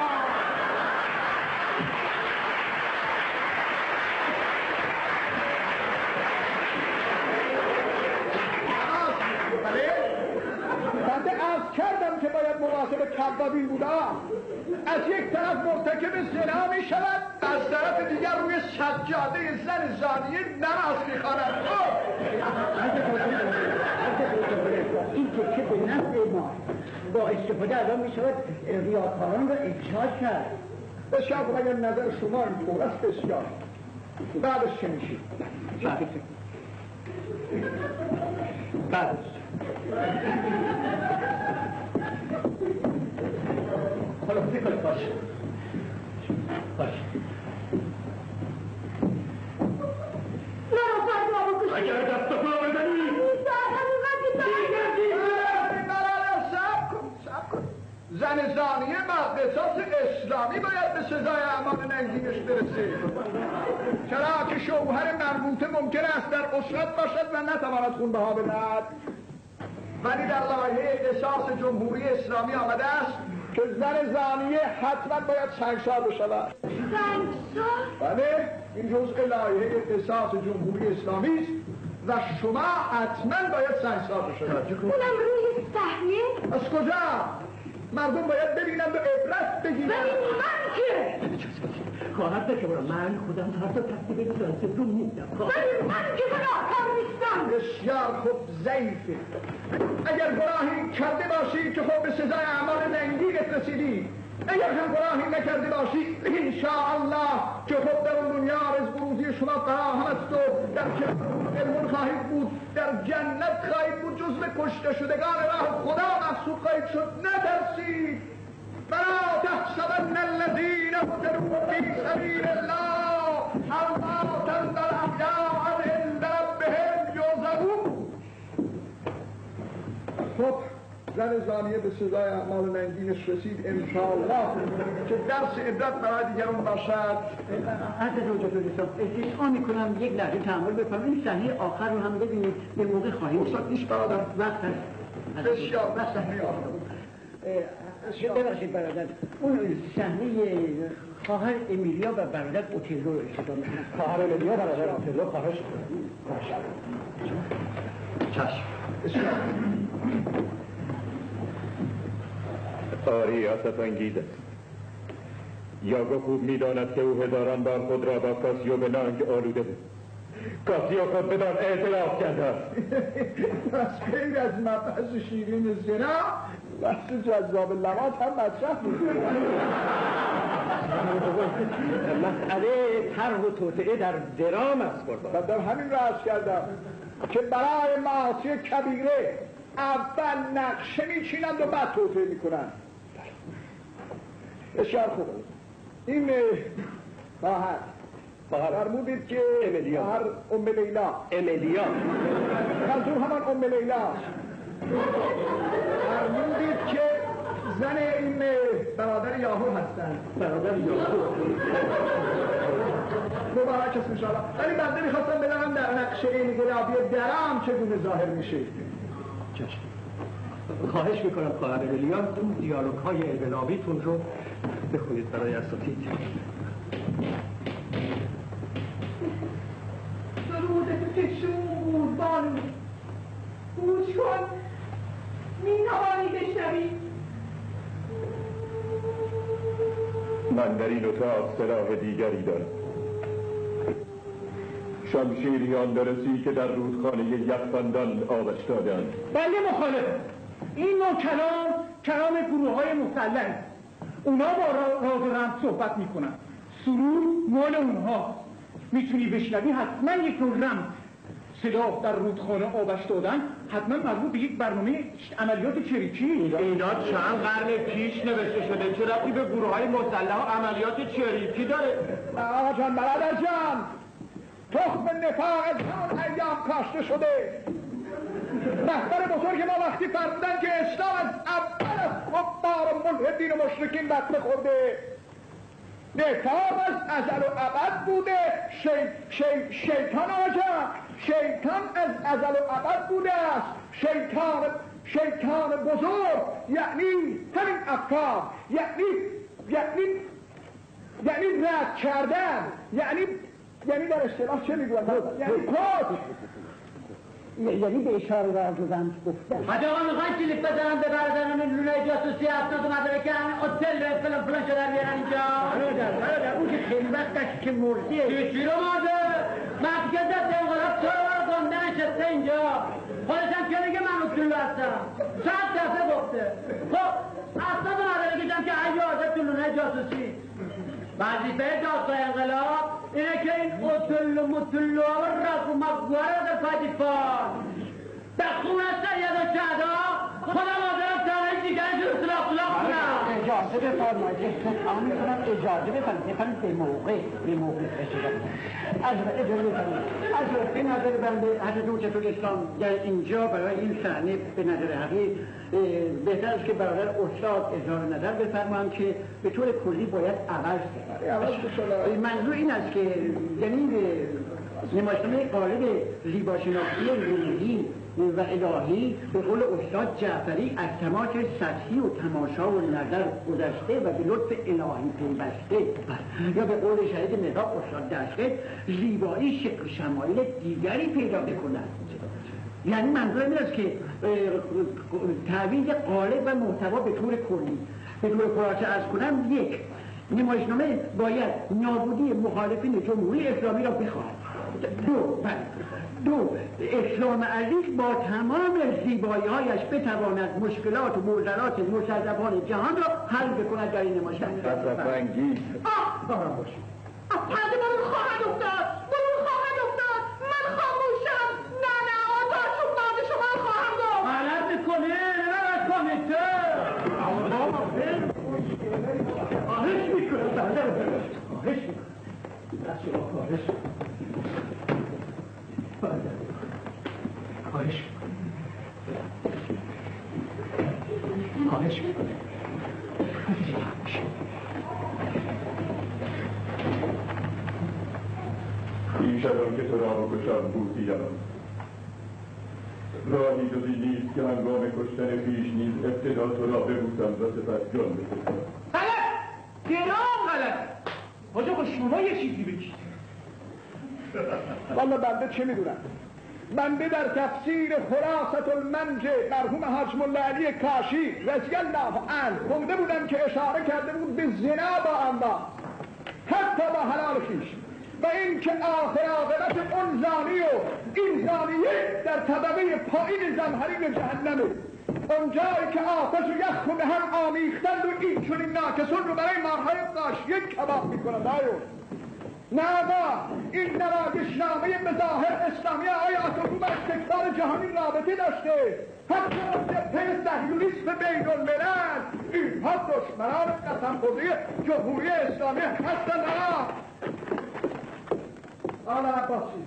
بنده عرض کردم که باید مواظب کذابین بودم. از یک طرف مرتکب زنا می شود، از طرف دیگر روی سجاده زن زانیه نماز می خواند. این که به نفع ما با استفاده الان می شود ریاکاران را اجهاد کرد. بسیار خب اگر نظر شما اینطور است بسیار. بعدش چه میشه؟ بعدش حالا فکر باشه اگر دست و پا بزنی سب کن زن زانیه مقدسات اسلامی باید به سزای اعمال ننگینش برسه. چرا که شوهر مربوطه ممکن است در اسرت باشد و نتواند خون بها بدهد، ولی در لایحه قصاص جمهوری اسلامی آمده است که زن زانیه حتما باید سنگسار بشود. سنگسار؟ بله، این جزء لایحه قصاص جمهوری اسلامی است و شما حتما باید سنگسار بشود. اونم روی صحنه؟ از کجا؟ مردم باید ببینند و عبرت بگیرند. ولی من که خواهر بشم من خودم فردا تکتیب این سانسه رو میدم. ولی من که گناهکار نیستم. بسیار خوب، ضعیفه. اگر گناهی کرده باشی که خب به سزای اعمال ننگینت رسیدی، اگر هم گناهی نکرده باشی انشاءالله که خب در اون دنیا رزق روزی شما فراهم است و در علمون خواهید بود، در جنت خواهید بود، جزو کشته شدگان راه خدا محسوب خواهید شد. نترسید. فلا تحسبن الذين قتلوا في سبيل الله امواتا بل احياء عند ربهم يرزقون. خب زن زانیه به سزای اعمال ننگینش رسید انشاءالله که درس عبرت برای دیگران باشد. حضرت حجت الاسلام ادعا میکنم یک لحظه تحمل بفرمایید، این صحنه آخر رو هم ببینید، به موقع خواهیم فرصت نیست برادر، وقت هست. بسیار صحنه آخر. ببخشید برادر، اون صحنه خواهر امیلیا و برادر اوتلو رو اشتباه میکنم. خواهر امیلیا برادر اوتلو خواهش چشم. آری آسف انگیز است. یاگو خوب میداند که او هزاران بار خود را با کاسیو به ننگ آلوده بود. کاسیو خود بدان اعتراف کرده است. پس غیر از مبحث شیرین زنا بحث جذاب لمات هم مطرح بود. مسئله طرح و توطئه در درام است و در همین را عرض کردم که برای معاصی کبیره اول نقشه میچینند و بعد توطئه میکنند. بسیار خوب. این خواهر فرمودید که خواهر ام لیلا منظور همان ام لیلا فرمودید که زن این برادر یاهو هستند. برادر یاهو مبارک است انشاءالله. ولی بنده میخواستم بدانم در نقشه انقلابی درام چگونه ظاهر میشه. خواهش میکنم خواهر امیلیا اون دیالوگ های انقلابیتون رو بخونید برای اساتید. درود کشون بود بانو، گوش کن، مینوانی بشنوی. من در این اتاق سلاح دیگری دارم. شمشیریان برسی که در رودخانه یخبندان آبش دادند. بنده مخالف. این نوع کلام کلام گروه‌های مسلح، اونا با راز و رمز صحبت میکنن، سرود مال اونها. میتونی بشنوی حتما یک نوع رمز. سلاح در رودخانه آبش دادن حتما مربوط به یک برنامه عملیات چریکی. اینا چند قرن پیش نوشته شده، چه ربطی به گروه‌های مسلح و عملیات چریکی داره؟ آقا جان، برادر جان، تخم نفاق از همون ایام کاشته شده. رهبر بزرگ ما وقتی فرمودن که اسلام از اول از کفار و ملحدین و مشرکین بطمه خورده، نفاق از ازل و ابد بوده. شیطان آجا، شیطان از ازل و ابد بوده است. شیطان بزرگ یعنی همین افکار، یعنی رد کردن، یعنی در اصطلاح چه میگوید؟ یعنی کد، یعنی به اشاره راز و رمز گفتن. حاجی آقا میخواین کلیپ بزنم به برادران لونه جاسوسی اسناد و مدارک هتل فلان شدن بیارن اینجا؟ برادر اون که خیلی وقتش که مرده. چی رو مرده؟ مملکت ضد انقلاب چرا گنده نشسته اینجا؟ خودش هم که میگه من اصولو هستم، 100 دفعه گفته. خب اسناد و مدارکش هم که عیاده تو لونه جاسوسی. وظیفه دادگاه انقلاب اینه که این اطل و مطل و رفت و مقوه رو در پای دفاع به خون سید و شهدا خودم آدرم تنهی دیگرش رو سلاح کنم. اجازه بفرمایید، استثنا میکنم، اجازه بفرمایید به موقع رسیدم. اجازه بفرمایید. از به نظر بنده حضرت حجت الاسلام در اینجا برای این صحنه به نظر حقیق بهتر است که برادر استاد اظهار نظر بفرمایند که به طور کلی باید عوض شود. منظور این است که یعنی نمایشنامه قالب زیباشناسی روحی و الهی به قول استاد جعفری از تماس سطحی و تماشا و نظر گذشته و به لطف الهی پیوسته، یا به قول شهید مهراب استاد دسته زیبایی شکل شمایل دیگری پیدا بکند. یعنی منظور این است که تعویض قالب و محتوا به طور کلی، به طور خلاصه عرض کنم، یک، نمایشنامه باید نابودی مخالفین جمهوری اسلامی را بخواهد. دو، اسلام عزیز با تمام زیبایی‌هایش بتواند مشکلات و معضلات مشرفان جهان را حل بکند در این نمایشنامه. انگیز آرام باشید. پرده برون خواهد افتاد، من خاموشم. نه آقا چون مرد شما رو خواهم گفت. غلط میکنه، نمید کمیته. خواهش میکنم. این شدم که تو را بکشم بوسیم، راهی جزی نیست که هنگام کشتن پیش نیز ابتدا تو را ببوسم و سپس جان بکشم. غلط. حاجا با شما یه چیزی بگید. والا بنده چه میدونم؟ بنده در تفسیر خلاصة المنج مرحوم حاج ملا علی کاشی رضی الله عنه خونده بودم که اشاره کرده بود به زنا با انواع، حتی با حلال خویش، و این که آخر عاقبت اون زانی و این زانیه در طبقه پایین زمهرین جهنمه، اونجایی که آتش و یخ به هم آمیختند و این چنین ناکسون رو برای مارهای قاشیه کباب میکنند. نه این نمایشنامه به ظاهر اسلامی آقای آتاپور با استکبار جهانی رابطه داشته، حتی جبهه صهیونیسم بین الملل اینها دشمنان قسم خورده جمهوری اسلامی هستند. آقا عباسی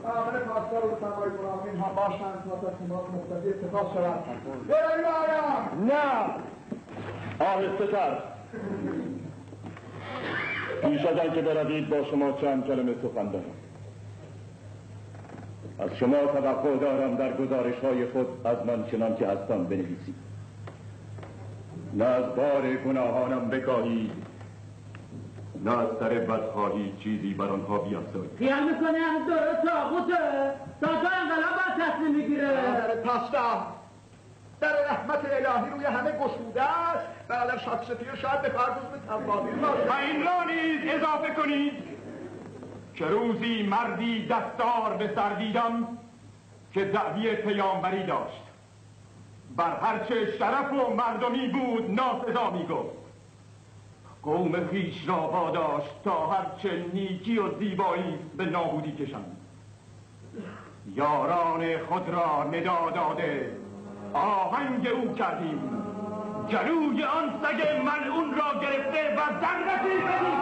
آقای پاسدار و سمای برام اینها باشند تا تصمیمات مختلفی اتفاق شود. برای آیا نه، آهسته تر. پیش از آن که بروید با شما چند کلمه سخن دارم. از شما توقع دارم در گزارش‌های خود از من چنان که هستم بنویسید، نه از بار گناهانم بکاهید، نه از سر بدخواهی چیزی بر آنها بیافزایید. خیال میکنه از دوره طاغوته تا انقلاب باید تصمیم میگیره. برادر پاسدار، در رحمت الهی روی همه گشوده است. برادر شاکسپیر شاید به پردوز به تبابیر باشه. و این را نیز اضافه کنید که روزی مردی دستار به سر دیدم که دعوی پیامبری داشت. بر هرچه شرف و مردمی بود ناسزا میگفت. قوم خویش را واداشت تا هرچه نیکی و زیبایی به نابودی کشند. یاران خود را ندا داده آهنگ او کردیم، گلوی آن سگ ملعون را گرفته و ضربتی بدیم.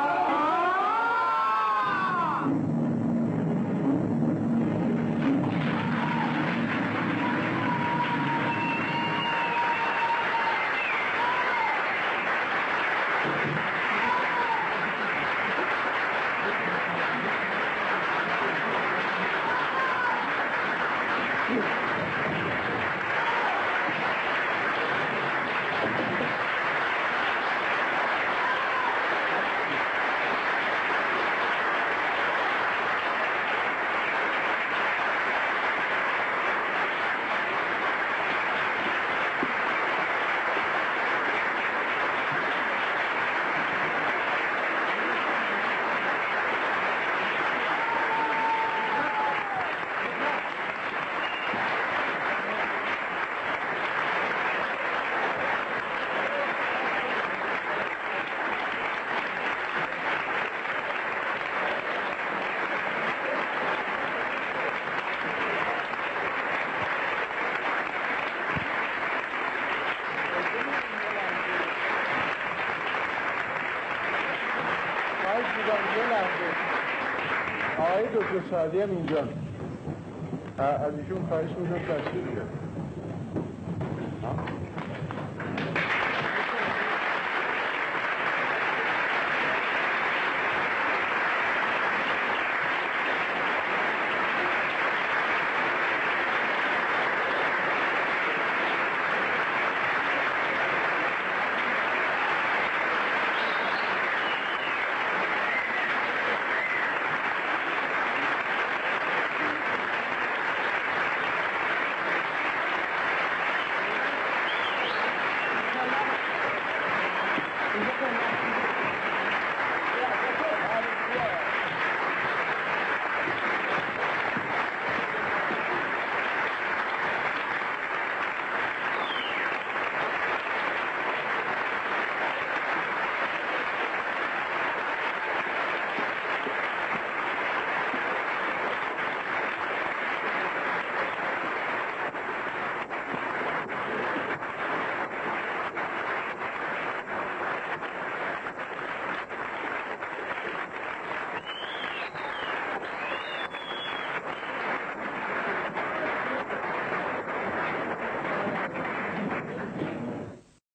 آقای دکتر سعدی هم اینجا از ایشون خواهش می‌کنم تشریف بیارید.